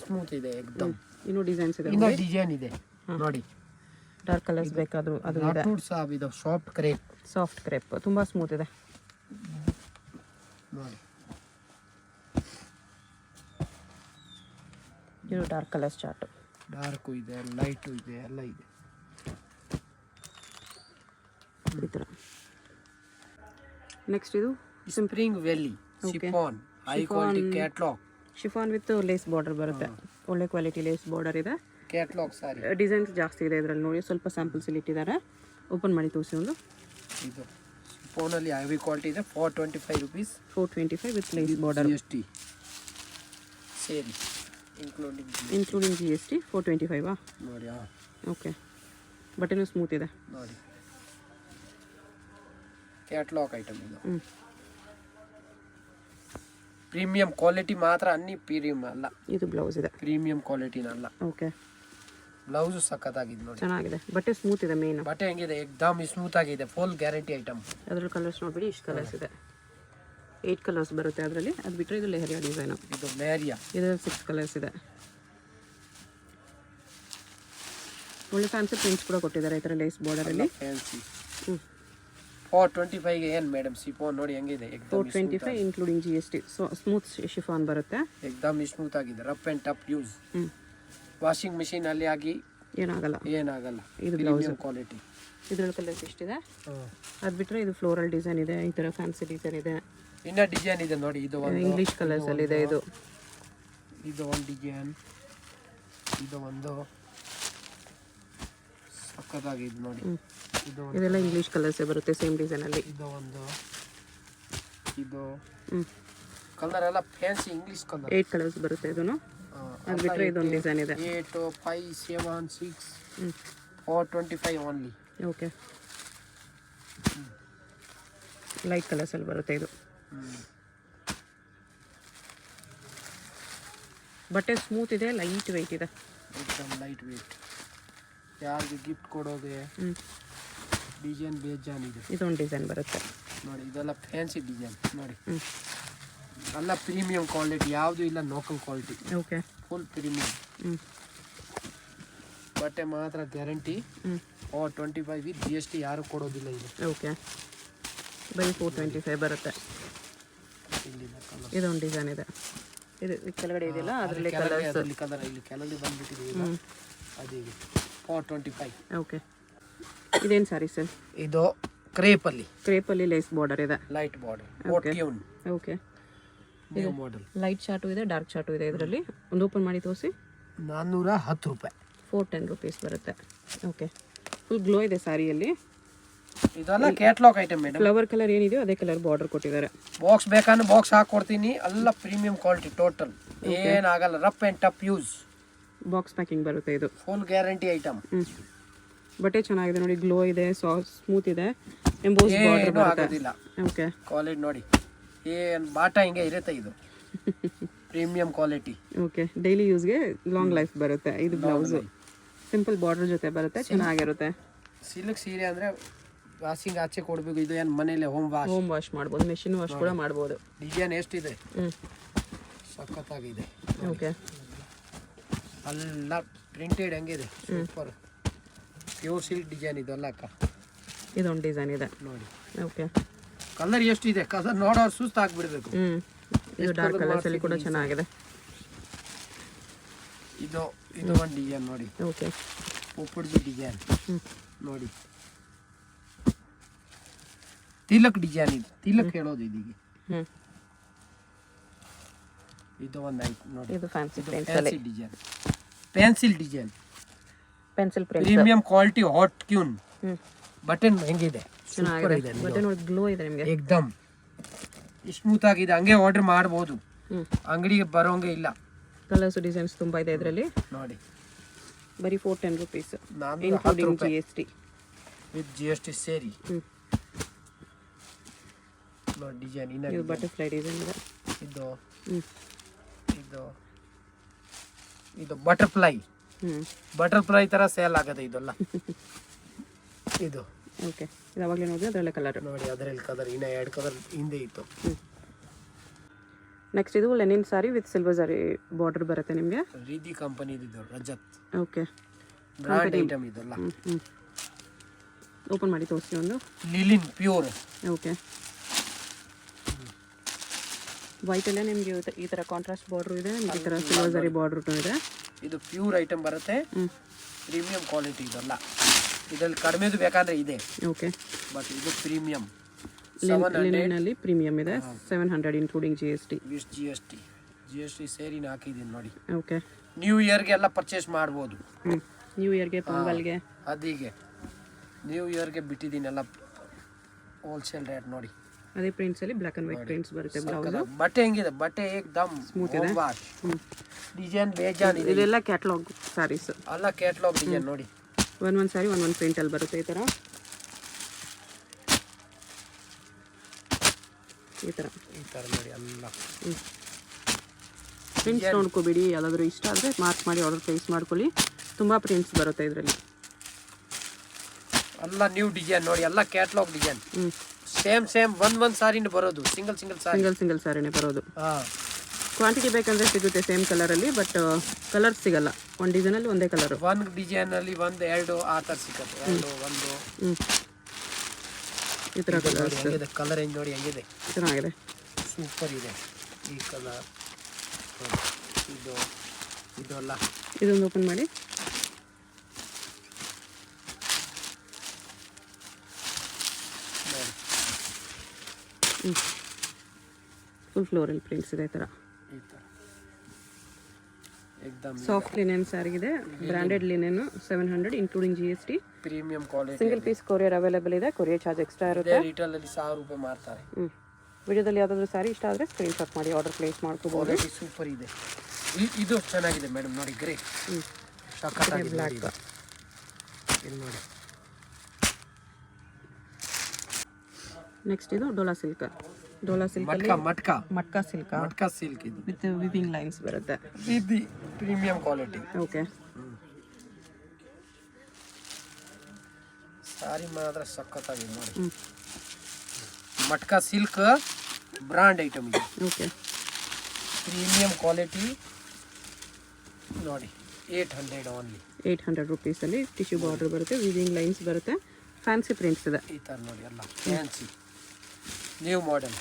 ಸ್ಮೂತ್ ಇದೆ ಏಕ್ದಮ್. ಇನ್ನೂ ಡಿಸೈನ್ಸ್ ಇದೆ, ಇನ್ನೂ ಡಿಸೈನ್ ಇದೆ ನೋಡಿ. ಡಾರ್ಕ್ ಕಲರ್ಸ್ ಬೇಕಾದ್ರೂ ಅದು ಇದೆ. ಸಾಬ್ ಇದು ಸಾಫ್ಟ್ ಕ್ರೇಪ್, ಸಾಫ್ಟ್ ಕ್ರೇಪ್ ತುಂಬಾ ಸ್ಮೂತ್ ಇದೆ ನೋಡಿ. ಇದು ಡಾರ್ಕ್ ಕಲರ್ಸ್ ಚಾರ್ಟ್, ಡಾರ್ಕು ಇದೆ, ಲೈಟು ಇದೆ, ಎಲ್ಲ ಇದೆ ಈ ಥರ. ನೆಕ್ಸ್ಟ್ ಇದು Spring Valley chiffon, high quality catalogue, chiffon with lace border ಬರುತ್ತೆ, ಒಳ್ಳೆ ಕ್ವಾಲಿಟಿ ಲೇಸ್ ಬಾರ್ಡರ್ ಇದೆ, ಕ್ಯಾಟ್ಲಾಗ್ ಸಾರಿ. ಡಿಸೈನ್ಸ್ ಜಾಸ್ತಿ ಇದೆ ಇದರಲ್ಲಿ ನೋಡಿ, ಸ್ವಲ್ಪ ಸ್ಯಾಂಪಲ್ಸ್ ಇಲ್ಲಿ ಇಟ್ಟಿದ್ದಾರೆ, ಓಪನ್ ಮಾಡಿ ತೋರಿಸಿ ಒಂದು. ಇದು ಶಿಫಾನಲ್ಲಿ ಹೈ ಕ್ವಾಲಿಟಿ ಇದೆ, 425 rupees, 425 with lace border, GST ಸೇರಿ ಇನ್ಕ್ಲೂಡಿಂಗ್ GST 425 ನೋಡಿ. ಓಕೆ, ಬಟ್ಟೆನೂ ಸ್ಮೂತ್ ಇದೆ ನೋಡಿ, ಕ್ಯಾಟ್ಲಾಗ್ ಐಟಮ್ ಇದು. ಪ್ರೀಮಿಯಂ ಕ್ವಾಲಿಟಿ ಮಾತ್ರ, ಅನ್ನಿ ಪ್ರೀಮಿಯಂ ಅಲ್ಲ. ಇದು ಬ್ಲೌಸ್ ಇದೆ, ಪ್ರೀಮಿಯಂ ಕ್ವಾಲಿಟಿನಲ್ಲ. ಓಕೆ, ಬ್ಲೌಸು ಸಖತ್ತಾಗಿದೆ ನೋಡಿ, ಚೆನ್ನಾಗಿದೆ, ಬಟ್ಟೆ ಸ್ಮೂತ್ ಇದೆ. ಮೇನ್ ಬಟ್ಟೆ ಹೆಂಗಿದೆ, ಏಕ್ದಮ್ ಸ್ಮೂತ್ ಆಗಿದೆ, ಫುಲ್ ಗ್ಯಾರಂಟಿ ಐಟಮ್. ಅದ್ರಲ್ಲಿ ಕಲರ್ಸ್ ನೋಡ್ಬಿಡಿ, ಇಷ್ಟು ಕಲರ್ಸ್ ಇದೆ, 8 ಕಲರ್ಸ್ ಬರುತ್ತೆ ಅದರಲ್ಲಿ. ಅದು ಬಿಟ್ಟರೆ ಇದು ಲೆಹರಿಯಾ ಡಿಸೈನು, ಇದು ಲೇರಿಯಾ, ಇದರಲ್ಲಿ 6 ಕಲರ್ಸ್ ಇದೆ. ಒಳ್ಳೆ ಫ್ಯಾನ್ಸಿ ಪ್ರಿಂಟ್ಸ್ ಕೂಡ ಕೊಟ್ಟಿದ್ದಾರೆ ಈ ಥರ ಲೇಸ್ ಬಾರ್ಡರಲ್ಲಿ. ಫ್ಯಾನ್ಸಿ 425 ಗೆ ಏನು ಮೇಡಮ್ ಶಿಫಾನ್ ನೋಡಿ ಹೆಂಗಿದೆ, 425 including GST. So smooth chiffon ಬರುತ್ತೆ, ಏಕ್ದಮ್ ಸ್ಮೂತ್ ಆಗಿದೆ, rough and tough use. Washing machine ಅಲ್ಲಿ ಆಗಿ ಏನಾಗಲ್ಲ. ಇದು ಪ್ರೀಮಿಯಂ ಕ್ವಾಲಿಟಿ. ಇದ್ರಲ್ಲಿ ಕಲರ್ಸ್ ಇಷ್ಟಿದೆ. ಅದು ಬಿಟ್ಟರೆ ಇದು ಫ್ಲೋರಲ್ ಡಿಸೈನ್ ಇದೆ, ಈ ಥರ ಫ್ಯಾನ್ಸಿ ಡಿಸೈನ್ ಇದೆ, ಇನ್ನ ಡಿಸೈನ್ ಇದೆ ನೋಡಿ. ಇದು ಒಂದು ಇಂಗ್ಲಿಷ್ ಕಲರ್ಸ್ ಅಲ್ಲಿ ಇದೆ. ಇದು ಒಂದು ಡಿಸೈನ್, ಇದು ಒಂದು ಸಖತ್ತಾಗಿದೆ ನೋಡಿ. ಇದೆಲ್ಲ ಇಂಗ್ಲಿಷ್ ಕಲರ್ಸೇ ಬರುತ್ತೆ, ಸೇಮ್ ಡಿಸೈನ್ ಅಲ್ಲಿ. ಇದು ಕಲರ್ ಎಲ್ಲ ಫ್ಯಾನ್ಸಿ ಇಂಗ್ಲಿಷ್ ಕಲರ್, 8 ಕಲರ್ಸ್ ಬರುತ್ತೆ ಇದನ್ನು. ಅದು ಬಿಟ್ಟರೆ ಇದೊಂದು ಡಿಸೈನ್ ಇದೆ, 8 5 7 6 425 ಓನ್ಲಿ. ಓಕೆ, ಲೈಟ್ ಕಲರ್ಸ್ ಅಲ್ಲಿ ಬರುತ್ತೆ ಇದು. ಬಟ್ಟೆ ಸ್ಮೂತ್ ಇದೆ, ಲೈಟ್ ವೆಯ್ಟ್ ಇದೆ, ಏಕ್ದಮ್ ಲೈಟ್ ವೆಯ್ಟ್. ಯಾರಿಗೆ ಗಿಫ್ಟ್ ಕೊಡೋಗೆ ಡಿಸೈನ್ ಬೇಜಾನ್ ಇದೆ. ಇದೊಂದು ಡಿಸೈನ್ ಬರುತ್ತೆ ನೋಡಿ, ಇದೆಲ್ಲ ಫ್ಯಾನ್ಸಿ ಡಿಸೈನ್ ನೋಡಿ, ಎಲ್ಲ ಪ್ರೀಮಿಯಂ ಕ್ವಾಲಿಟಿ, ಯಾವುದು ಇಲ್ಲ local quality. Okay, full premium. ಬಟ್ಟೆ ಮಾತ್ರ ಗ್ಯಾರಂಟಿ. 425 ವಿತ್ GST ಯಾರು ಕೊಡೋದಿಲ್ಲ ಇದು. ಓಕೆ, ಬರೀ 425 ಬರುತ್ತೆ. ಇದೊಂದು ಡಿಸೈನ್ ಇದೆ, ಇದು ಕೆಳಗಡೆ ಇದೆಯಲ್ಲ ಅದರಲ್ಲಿ ಕಲರ್ಸ್, ಇಲ್ಲಿ ಕೆಳಗಡೆ ಬಂದ್ಬಿಟ್ಟಿದೆ ಅದೇ 425. ಓಕೆ, ಇದೇನು ಸಾರಿ ಸರ್? ಇದು ಕ್ರೇಪಲ್ಲಿ ಲೇಸ್ ಬಾರ್ಡರ್ ಇದೆ, light border. Okay, new model. Light chart ಇದೆ, ಡಾರ್ಕ್ ಚಾರ್ಟು ಇದೆ ಇದರಲ್ಲಿ. ಒಂದು ಓಪನ್ ಮಾಡಿ ತೋರಿಸಿ. 410 ರೂಪಾಯಿ, 410 rupees ಬರುತ್ತೆ. ಓಕೆ, ಫುಲ್ ಗ್ಲೋ ಇದೆ ಸ್ಯಾರಿಯಲ್ಲಿ. ಇದೆಲ್ಲ catalogue item madam. Flower colour ಏನಿದೆಯೋ ಅದೇ ಕಲರ್ ಬಾರ್ಡರ್ ಕೊಟ್ಟಿದ್ದಾರೆ. ಬಾಕ್ಸ್ ಬೇಕಂದ್ರೆ ಬಾಕ್ಸ್ ಹಾಕೊಡ್ತೀನಿ, ಎಲ್ಲ ಪ್ರೀಮಿಯಂ ಕ್ವಾಲಿಟಿ ಟೋಟಲ್, ಏನಾಗಲ್ಲ, rough and tough use. Box packing ಬರುತ್ತೆ ಇದು, ಫುಲ್ ಗ್ಯಾರಂಟಿ ಐಟಮ್. ಬಟ್ಟೆ ಚೆನ್ನಾಗಿದೆ ನೋಡಿ, ಗ್ಲೋ ಇದೆ, ಸ್ಮೂತ್ ಇದೆ, ಎಂಬೋಸ್ ಬಾರ್ಡರ್ ಬರುತ್ತೆ. ಆಗೋದಿಲ್ಲ. ಓಕೆ, ಕ್ವಾಲಿಟಿ ನೋಡಿ, ಬಾಟಾ ಹಿಂಗೆ ಇರುತ್ತೆ, ಇದು ಪ್ರೀಮಿಯಂ ಕ್ವಾಲಿಟಿ. ಓಕೆ, ಡೈಲಿ ಯೂಸ್ಗೆ ಲಾಂಗ್ ಲೈಫ್ ಬರುತ್ತೆ. ಇದು ಬ್ಲೌಸ್ ಸಿಂಪಲ್ ಬಾರ್ಡರ್ ಜೊತೆ ಬರುತ್ತೆ, ಚೆನ್ನಾಗಿರುತ್ತೆ. ಸಿಲ್ಕ್ ಸೀರೆ ಅಂದರೆ ವಾಷಿಂಗ್ ಆಚೆ ಕೊಡಬೇಕು, ಇದು ಏನು ಮನೇಲಿ ಹೋಮ್ ವಾಶ್ ಮಾಡ್ಬೋದು, ಮೆಷಿನ್ ವಾಶ್ ಕೂಡ ಮಾಡ್ಬೋದು. ಡಿಸೈನ್ ಎಷ್ಟಿದೆ, ಸಖತ್ತಾಗಿದೆ. ಓಕೆ, ಎಲ್ಲ ಪ್ರಿಂಟೆಡ್ ಹೆಂಗಿದೆ, ಸೂಪರ್ ಪ್ಯೂರ್ ಸಿಲ್ಕ್ ಡಿಸೈನ್ ಇದೆಲ್ಲ ಅಕ್ಕ. ಇದೊಂದು ಡಿಸೈನ್ ಇದೆ ನೋಡಿ. ಓಕೆ, ಕಲರ್ ಎಷ್ಟಿದೆ, ಕಲರ್ ನೋಡೋರು ಸುಸ್ತು ಹಾಕ್ಬಿಡ್ಬೇಕು. ಇದು ಡಾರ್ಕ್ ಕಲರ್ಸ್ ಅಲ್ಲಿ ಕೂಡ ಚೆನ್ನಾಗಿದೆ. ಇದು ಒಂದು ಡಿಸೈನ್ ನೋಡಿ. ಓಕೆ, ಉಪ್ಪುಡ್ದು ಡಿಸೈನ್ ನೋಡಿ, ತಿಲಕ್ ಡಿಸೈನ್ ಇದು, ತಿಲಕ್ ಹೇಳೋದು ಇದೀಗ. ಇದು ಒಂದು ಐತೆ ನೋಡಿ, ಇದು fancy design, pencil design, pencil print, premium quality, hot ಕ್ಯೂನ್. ಬಟನ್ ಹೆಂಗಿದೆ, ಚೆನ್ನಾಗಿದೆ. ಬಟನ್ ನೋಡಿ, ಗ್ಲೋ ಇದೆ ನಿಮಗೆ, ಏಕ್ದಮ್ ಸ್ಮೂತ್ ಆಗಿದೆ, ಹಂಗೆ ಆರ್ಡರ್ ಮಾಡ್ಬೋದು, ಅಂಗಡಿಗೆ ಬರೋಂಗೆ ಇಲ್ಲ. ಕಲರ್ಸ್ ಡಿಸೈನ್ಸ್ ತುಂಬಾ ಇದೆ ಇದರಲ್ಲಿ ನೋಡಿ. ಬರೀ 410 rupees, including GST. With GST ಸೇರಿ ನೋಡಿ. ಡಿಸೈನ್ ಇದು ಬಟರ್ಫ್ಲೈ ಡಿಸೈನ್ ಇದೆ. ಇದು ಬಟರ್ಫ್ಲೈ ತರ ಸೇಲ್ ಆಗದೆ ಇದೆಲ್ಲ. ಇದು ಓಕೆ, ಇದು ಅವಾಗಲೇ ನೋಡಿ ಅದರಲ್ಲೇ ಕಲರ್ ನೋಡಿ, ಅದರಲ್ಲಿ ಕಲರ್ ಇನ್ನ 2 ಕಲರ್ ಹಿಂದೆ ಇತ್ತು. ನೆಕ್ಸ್ಟ್ ಇದು Lenin sari with silver sorry border ಬರುತ್ತೆ ನಿಮಗೆ. ರೀತಿ ಕಂಪನಿ ಇದು ರಜತ್ ಓಕೆ, ಬ್ರಾಂಡ್ ಐಟಮ್ ಇದೆಲ್ಲ. ಓಪನ್ ಮಾಡಿ ತೋರಿಸಿ ಒಂದು. ಲಿಲಿನ್ ಪ್ಯೂರ್. ಓಕೆ, ವೈಟಲ್ಲೇ ನಿಮಗೆ ಈ ಥರ ಕಾಂಟ್ರಾಸ್ಟ್ ಬಾರ್ಡ್ರು ಇದೆ, ನಿಮಗೆ ಈ ಥರ ಸಿಲ್ವರ್ ಸಾರಿ ಬಾರ್ಡ್ರು ಇದೆ. ಇದು ಪ್ಯೂರ್ ಐಟಮ್ ಬರುತ್ತೆ, ಪ್ರೀಮಿಯಂ ಕ್ವಾಲಿಟಿ ಇದೆಲ್ಲ. ಇದರಲ್ಲಿ ಕಡಿಮೆದು ಬೇಕಾದ್ರೆ ಇದೆ. ಓಕೆ, ಬಟ್ ಇದು ಪ್ರೀಮಿಯಂ. ಲಿನಿನಲ್ಲಿ ಪ್ರೀಮಿಯಂ ಇದೆ, 700 ಇನ್ಕ್ಲೂಡಿಂಗ್ GST. ವಿತ್ GST ಸೇರಿ ಹಾಕಿದ್ದೀನಿ ನೋಡಿ. ಓಕೆ, ನ್ಯೂ ಇಯರ್ಗೆ ಎಲ್ಲ ಪರ್ಚೇಸ್ ಮಾಡ್ಬೋದು. ನ್ಯೂ ಇಯರ್ಗೆ, ಪೊಂಗಲ್ಗೆ, ಅದೀಗೆ ನ್ಯೂ ಇಯರ್ಗೆ ಬಿಟ್ಟಿದ್ದೀನಿ ಎಲ್ಲ ಹೋಲ್ಸೇಲ್ ರೇಟ್ ನೋಡಿ. ಅದೇ ಪ್ರಿಂಟ್ಸಲ್ಲಿ ಬ್ಲ್ಯಾಕ್ ಆ್ಯಂಡ್ ವೈಟ್ ಪ್ರಿಂಟ್ಸ್ ಬರುತ್ತೆ. ಬ್ಲೌಸ್ ಬಟ್ಟೆ ಹೆಂಗಿದೆ, ಬಟ್ಟೆ ಏಕ್ದಮ್ ಸ್ಮೂತ್ ಇದೆ. ಡಿಸೈನ್ ಬೇಜಾನ್ ಇದೆ. ಇದೆಲ್ಲ ಕ್ಯಾಟ್ಲಾಗ್ ಸ್ಯಾರೀಸ್, ಎಲ್ಲ ಕ್ಯಾಟ್ಲಾಗ್ ಡಿಸೈನ್ ನೋಡಿ. ಒಂದೊಂದು ಸ್ಯಾರಿ ಒಂದೊಂದು ಪ್ರಿಂಟಲ್ಲಿ ಬರುತ್ತೆ. ಈ ಥರ ನೋಡಿ ಎಲ್ಲ ಪ್ರಿಂಟ್ಸ್ ನೋಡ್ಕೋಬೇಡಿ, ಯಾವುದಾದ್ರೂ ಇಷ್ಟ ಆದರೆ ಮಾರ್ಕ್ ಮಾಡಿ ಆರ್ಡರ್ ಪ್ಲೇಸ್ ಮಾಡ್ಕೊಳ್ಳಿ. ತುಂಬ ಪ್ರಿಂಟ್ಸ್ ಬರುತ್ತೆ ಇದರಲ್ಲಿ. ಎಲ್ಲ ನ್ಯೂ ಡಿಸೈನ್ ನೋಡಿ, ಎಲ್ಲ ಕ್ಯಾಟ್ಲಾಗ್ ಡಿಸೈನ್. ಸೇಮ್ ಒಂದ್ ಸಾರಿನ ಬರೋದು, ಸಿಂಗಲ್ ಸಾರಿನೇ ಬರೋದು. ಕ್ವಾಂಟಿಟಿ ಬೇಕಂದ್ರೆ ಸಿಗುತ್ತೆ ಸೇಮ್ ಕಲರಲ್ಲಿ, ಬಟ್ ಕಲರ್ ಸಿಗಲ್ಲ. ಒಂದು ಡಿಸೈನಲ್ಲಿ ಒಂದೇ ಕಲರ್, ಒಂದು ಡಿಸೈನ್ ಅಲ್ಲಿ ಒಂದು ಎರಡು ಆ ಥರ ಸಿಗುತ್ತೆ. ಎರಡು ಒಂದು ಈ ಥರ ಕಲರ್ ಹೆಂಗ್ ನೋಡಿ, ಹೆಂಗಿದೆ, ಚೆನ್ನಾಗಿದೆ, ಸೂಪರ್ ಇದೆ ಈ ಕಲರ್. ಇದೆಲ್ಲ ಇದೊಂದು ಓಪನ್ ಮಾಡಿ. ಫುಲ್ ಫ್ಲೋರಲ್ ಪ್ರಿಂಟ್ಸ್ ಇದೆ. ಈ ಥರ ಸಾಫ್ಟ್ ಲಿನೆನ್ ಸಾರಿಗಿದೆ, branded linen, 700 including GST. Premium quality. Single piece courier available ಇದೆ, ಕೊರಿಯರ್ ಚಾರ್ಜ್ ಎಕ್ಸ್ಟ್ರಾ ಇರುತ್ತೆ. ರಿಟೇಲ್ ಅಲ್ಲಿ 1000 ರೂಪಾಯಿ ಮಾರ್ತಾರೆ. ವಿಡಿಯೋದಲ್ಲಿ ಯಾವುದಾದ್ರೂ ಸಾರಿ ಇಷ್ಟ ಆದರೆ ಸ್ಕ್ರೀನ್ಶಾಟ್ ಮಾಡಿ ಆರ್ಡರ್ ಪ್ಲೇಸ್ ಮಾಡ್ಕೋಬಹುದು. ಕ್ವಾಲಿಟಿ ಸೂಪರ್ ಇದೆ. ಇದು ಚೆನ್ನಾಗಿದೆ ಮೇಡಮ್ ನೋಡಿ, ಗ್ರೇ ಸಖತ್ತಾಗಿದೆ. ಬ್ಲ್ಯಾಕ್ ಇಲ್ಲಿ ನೋಡಿ. ನೆಕ್ಸ್ಟ್ ಇದು ಡೋಲಾ ಸಿಲ್ಕ್ ಮಟ್ಕಾ ಸಿಲ್ಕ್ ಇದು ವಿತ್ ವಿವಿಂಗ್ ಲೈನ್ಸ್ ಬರುತ್ತೆ. ಇದು ಪ್ರೀಮಿಯಂ ಕ್ವಾಲಿಟಿ. ಓಕೆ, ಸಾರಿ ಮಾತ್ರ ಸಖತ್ತಾಗಿದೆ ನೋಡಿ. ಮಟ್ಕಾ ಸಿಲ್ಕ್ ಬ್ರಾಂಡ್ ಐಟಮ್ ಇದೆ. ಓಕೆ, ಪ್ರೀಮಿಯಂ ಕ್ವಾಲಿಟಿ ನೋಡಿ. 800 ಓನ್ಲಿ, 800 ರುಪೀಸಲ್ಲಿ ಟಿಶ್ಯೂ ಬಾರ್ಡರ್ ಬರುತ್ತೆ, ವಿವಿಂಗ್ ಲೈನ್ಸ್ ಬರುತ್ತೆ, ಫ್ಯಾನ್ಸಿ ಪ್ರಿಂಟ್ಸ್ ಇದೆ. ಈ ಥರ ನೋಡಿ, ಎಲ್ಲ fancy new model.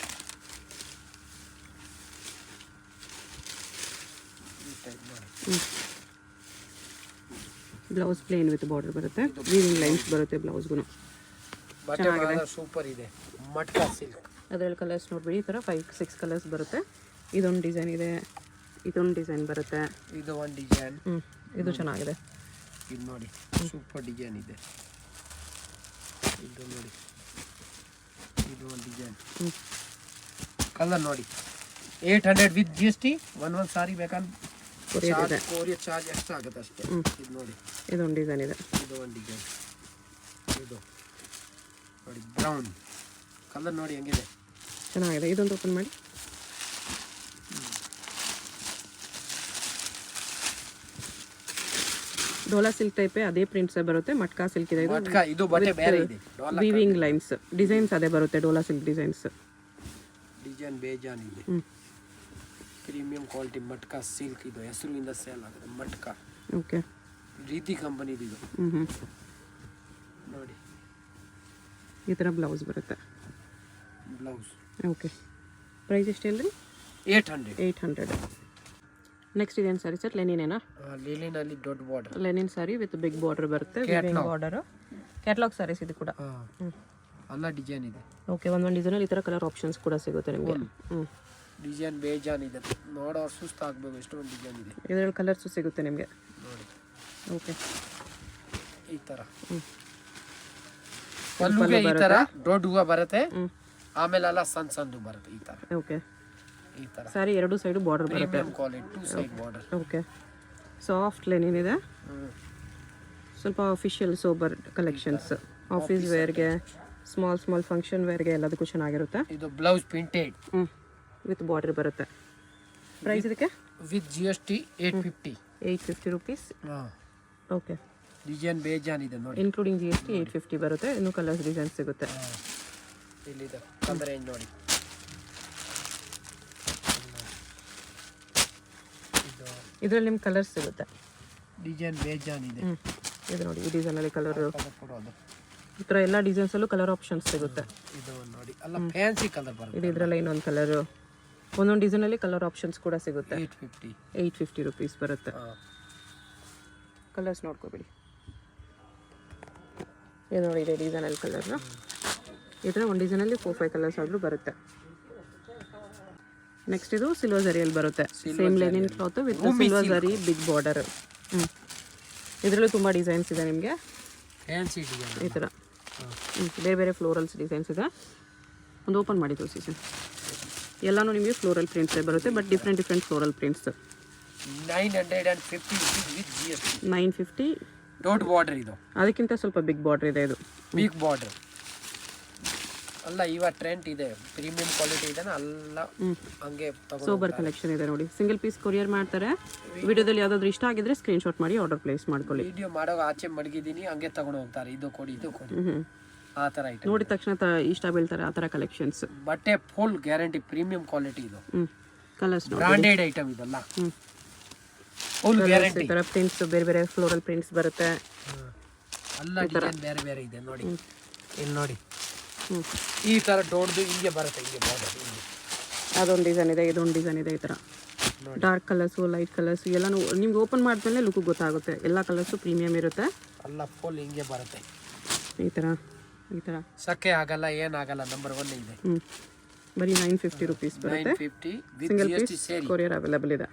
Blouse plain with border ಬರುತ್ತೆ, ವಿವಿಂಗ್ ಲೈನ್ಸ್ ಬರುತ್ತೆ ಬ್ಲೌಸ್ಗೂ. ಬಟ್ಟೆ ಸೂಪರ್ ಇದೆ. ಮಟ್ಕಾ ಸಿಲ್ಕ್ ಅದರಲ್ಲಿ ಕಲರ್ಸ್ ನೋಡ್ಬಿಡಿ, ಈ ಥರ 5-6 ಕಲರ್ಸ್ ಬರುತ್ತೆ. ಇದೊಂದು ಡಿಸೈನ್ ಇದೆ, ಇದೊಂದು ಡಿಸೈನ್ ಬರುತ್ತೆ. ಇದು ಒಂದು ಡಿಸೈನ್. ಇದು ಚೆನ್ನಾಗಿದೆ. ಇದು ನೋಡಿ, ಸೂಪರ್ ಡಿಸೈನ್ ಇದೆ. ಇದು ನೋಡಿ, ಇದು ಒಂದು ಡಿಸೈನ್. ಕಲರ್ ನೋಡಿ. 800 ವಿತ್ GST. ಒಂದೊಂದು ಸಾರಿ ಬೇಕಂದ್ರೆ ಕೊರಿಯರ್ ಚಾರ್ಜ್ ಎಕ್ಸ್ಟ್ರಾ ಆಗುತ್ತೆ ಅಷ್ಟೇ. ಇದು ನೋಡಿ, ಇದೊಂದು ಡಿಸೈನ್ ಇದೆ. ಇದು ಒಂದು ಡಿಸೈನ್. ಇದು ನೋಡಿ, ಬ್ರೌನ್ ಕಲರ್ ನೋಡಿ ಹೆಂಗಿದೆ, ಚೆನ್ನಾಗಿದೆ. ಇದೊಂದು ಓಪನ್ ಮಾಡಿ. ಡೋಲಾ ಸಿಲ್ಕ್ ಟೈಪೇ ಅದೇ ಪ್ರಿಂಟ್ಸ್ ಬರುತ್ತೆ. ಮಟ್ಕಾ ಸಿಲ್ಕ್ ಇದೆ, ಇದು ಬಟ್ಟೆ ಬೇರೆ ಇದೆ. ವಿವಿಂಗ್ ಲೈನ್ಸ್ ಡಿಸೈನ್ಸ್ ಅದೇ ಬರುತ್ತೆ. ಡೋಲಾ ಸಿಲ್ಕ್ ಡಿಸೈನ್ಸ್ ಡಿಸೈನ್ ಬೇಜಾನ್ ಇದೆ. ಪ್ರೀಮಿಯಂ ಕ್ವಾಲಿಟಿ ಮಟ್ಕಾ ಸಿಲ್ಕ್. ಇದು ಹೆಸರಿಂದ ಸೇಲ್ ಆಗುತ್ತೆ ಮಟ್ಕಾ. ಓಕೆ, ರೀತಿ ಕಂಪನಿದು ಇದು ನೋಡಿ. ಈ ಥರ ಬ್ಲೌಸ್ ಬರುತ್ತೆ. ಬ್ಲೌಸ್ ಓಕೆ, ಪ್ರೈಸ್ ಎಷ್ಟು ಹೇಳ್ರಿ? 800. ನೆಕ್ಸ್ಟ್ ಇದೇನು ಸಾರಿ ಸರ್? ಲೆನಿನೇನಾ? ಲೆನಿನಲ್ಲಿ ದೊಡ್ಡ border. Linen sari with big border ಬರುತ್ತೆ, ಬಾರ್ಡರ್. ಕ್ಯಾಟ್ಲಾಗ್ ಸಾರೀಸ್ ಇದು ಕೂಡ. ಎಲ್ಲ ಡಿಸೈನ್ ಇದೆ. ಓಕೆ, ಒಂದೊಂದು ಡಿಸೈನಲ್ಲಿ ಈ ಥರ ಕಲರ್ ಆಪ್ಷನ್ಸ್ ಕೂಡ ಸಿಗುತ್ತೆ ನಿಮಗೆ. ಡಿಸೈನ್ ಬೇಜಾನ್ ಇದೆ, ನೋಡೋರು ಸುಸ್ತಾಗಬೇಕು, ಎಷ್ಟೊಂದು ಡಿಸೈನ್ ಇದೆ. ಇದರಲ್ಲಿ ಕಲರ್ಸು ಸಿಗುತ್ತೆ ನಿಮಗೆ ನೋಡಿ. ಓಕೆ, ಈ ಥರ ಪಲ್ಲುಗೆ ಈ ಥರ ದೊಡ್ಡ ಹೂವು ಬರುತ್ತೆ, ಆಮೇಲೆ ಎಲ್ಲ ಸಣ್ಣ ಬರುತ್ತೆ ಈ ಥರ. ಓಕೆ, ಈ ಥರ ಸಾರಿ ಎರಡು ಸೈಡು ಬಾರ್ಡರ್ ಬರುತ್ತೆ. ಪ್ರೀಮಿಯಂ ಕ್ವಾಲಿಟಿ 2 side border. Okay, soft linen ಇದೆ. ಸ್ವಲ್ಪ ಅಫಿಷಿಯಲ್ ಸೋಬರ್ ಕಲೆಕ್ಷನ್ಸ್, ಆಫೀಸ್ ವೇರ್ಗೆ, ಸ್ಮಾಲ್ ಫಂಕ್ಷನ್ ವೇರ್ಗೆ ಎಲ್ಲದಕ್ಕೂ ಚೆನ್ನಾಗಿರುತ್ತೆ. ಇದು ಬ್ಲೌಸ್ ಪ್ರಿಂಟೆಡ್ ವಿತ್ ಬಾರ್ಡರ್ ಬರುತ್ತೆ. ಪ್ರೈಸ್ ಇದಕ್ಕೆ with GST 850 rupees. Okay, design ಬೇಜಾನ್ ಇದೆ ನೋಡಿ. ಇನ್ಕ್ಲೂಡಿಂಗ್ GST 850 ಬರುತ್ತೆ. ಇನ್ನೂ ಕಲರ್ಸ್ ಡಿಸೈನ್ ಸಿಗುತ್ತೆ. ಇಲ್ಲಿದೆ ಕಲರ್ ರೇಂಜ್ ನೋಡಿ. ಇದರಲ್ಲಿ ನಿಮ್ಗೆ ಕಲರ್ಸ್ ಸಿಗುತ್ತೆ. ಡಿಸೈನ್ ಬೇಜಾನ್ ಇದೆ. ಇದು ನೋಡಿ ಈ ಡಿಸೈನಲ್ಲಿ ಕಲರ್ ಕೊಡೋದು ಈ ಥರ ಎಲ್ಲ ಡಿಸೈನ್ಸಲ್ಲೂ ಕಲರ್ ಆಪ್ಷನ್ಸ್ ಸಿಗುತ್ತೆ. ಇದು ನೋಡಿ ಅಲ್ಲ ಫ್ಯಾನ್ಸಿ ಕಲರ್ ಬರುತ್ತೆ. ಇದು ಇದರಲ್ಲ ಇನ್ನೊಂದು ಕಲರು, ಒಂದೊಂದು ಡಿಸೈನಲ್ಲಿ ಕಲರ್ ಆಪ್ಷನ್ಸ್ ಕೂಡ ಸಿಗುತ್ತೆ. 850 ರುಪೀಸ್ ಬರುತ್ತೆ. ಕಲರ್ಸ್ ನೋಡ್ಕೊಬಿಡಿ. ಇದು ನೋಡಿ ಇದೆ ಡಿಸೈನಲ್ಲಿ ಕಲರ್ನ. ಈ ಥರ ಒಂದು ಡಿಸೈನಲ್ಲಿ 4-5 ಕಲರ್ಸ್ ಆದರೂ ಬರುತ್ತೆ. ನೆಕ್ಸ್ಟ್ ಇದು ಸಿಲ್ವರ್ ಝರಿಯಲ್ಲಿ ಬರುತ್ತೆ. Same linen cloth with silver zari big border. ಇದರಲ್ಲೂ ತುಂಬ ಡಿಸೈನ್ಸ್ ಇದೆ ನಿಮಗೆ ಫ್ಯಾನ್ಸಿ ಡಿಸೈನ್ ಈ ಥರ. ಬೇರೆ ಬೇರೆ ಫ್ಲೋರಲ್ಸ್ ಡಿಸೈನ್ಸ್ ಇದೆ. ಒಂದು ಓಪನ್ ಮಾಡಿ ತೋರಿಸಿ ಸರ್. ಎಲ್ಲನೂ ನಿಮಗೆ ಫ್ಲೋರಲ್ ಪ್ರಿಂಟ್ಸೇ ಬರುತ್ತೆ, but different floral prints. 950 with GST. 950 dot border ಇದು. ಅದಕ್ಕಿಂತ ಸ್ವಲ್ಪ ಬಿಗ್ ಬಾರ್ಡರ್ ಇದೆ ಇದು. ಬಿಗ್ ಬಾರ್ಡರ್ ಅಲ್ಲ, ಇವಾಗ ಟ್ರೆಂಡ್ ಇದೆ, ಪ್ರೀಮಿಯಂ ಕ್ವಾಲಿಟಿ ಇದೆ ಅಲ್ಲ, ಹಂಗೆ ಸೋಬರ್ ಕಲೆಕ್ಷನ್ ಇದೆ ನೋಡಿ. ಸಿಂಗಲ್ ಪೀಸ್ ಕೊರಿಯರ್ ಮಾಡ್ತಾರೆ. ವಿಡಿಯೋದಲ್ಲಿ ಯಾವ್ದಾದ್ರು ಇಷ್ಟ ಆಗಿದ್ರೆ ಸ್ಕ್ರೀನ್ಶಾಟ್ ಮಾಡಿ ಆರ್ಡರ್ ಪ್ಲೇಸ್ ಮಾಡ್ಕೊಳ್ಳಿ. ವಿಡಿಯೋ ಮಾಡೋ ಆಚೆ ಮಡಗಿದ್ದೀನಿ, ಹಂಗೆ ತಗೊಂಡು ಹೋಗ್ತಾರೆ, ಇದು ಕೊಡಿ ಆ ಥರ ಐಟಮ್. ನೋಡಿದ ತಕ್ಷಣ ಇಷ್ಟ ಬೀಳ್ತಾರೆ ಆ ಥರ ಕಲೆಕ್ಷನ್ಸ್. ಬಟ್ಟೆ ಫುಲ್ ಗ್ಯಾರಂಟಿ ಪ್ರೀಮಿಯಂ ಕ್ವಾಲಿಟಿ ಇದು. ಕಲರ್ಸ್ ಬ್ರಾಂಡೆಡ್ ಐಟಮ್ ಇದೆಲ್ಲ, ಫುಲ್ ಗ್ಯಾರಂಟಿ. ಈ ಥರ ಪ್ರಿಂಟ್ಸ್ ಬೇರೆ ಬೇರೆ ಫ್ಲೋರಲ್ ಪ್ರಿಂಟ್ಸ್ ಬರುತ್ತೆ. ಎಲ್ಲ ಡಿಸೈನ್ ಬೇರೆ ಬೇರೆ ಇದೆ ನೋಡಿ. ಇಲ್ಲಿ ನೋಡಿ ಈ ಥರ ದೊಡ್ಡದು ಹಿಂಗೆ ಬರುತ್ತೆ, ಹಿಂಗೆ ಬಾರ್ಡರ್ ಹಿಂಗೆ. ಅದೊಂದು ಡಿಸೈನ್ ಇದೆ, ಇದೊಂದು ಡಿಸೈನ್ ಇದೆ. ಈ ಥರ ಡಾರ್ಕ್ ಕಲರ್ಸು ಲೈಟ್ ಕಲರ್ಸು ಎಲ್ಲನೂ ನಿಮ್ಗೆ ಓಪನ್ ಮಾಡಿದ್ಮೇಲೆ ಲುಕ್ ಗೊತ್ತಾಗುತ್ತೆ. ಎಲ್ಲ ಕಲರ್ಸು ಪ್ರೀಮಿಯಮ್ ಇರುತ್ತೆ. ಎಲ್ಲ ಫುಲ್ ಹಿಂಗೆ ಬರುತ್ತೆ ಈ ಥರ. ಸಕ್ಕೆ ಆಗಲ್ಲ, ಏನಾಗಲ್ಲ. ನಂಬರ್ 1 ಇದೆ. ಬರೀ 950 ರುಪೀಸ್ ಬರುತ್ತೆ. 950 ಸಿಂಗಲ್ ಪೀಸ್ ಕೊರಿಯರ್ ಅವೈಲೇಬಲ್ ಇದೆ.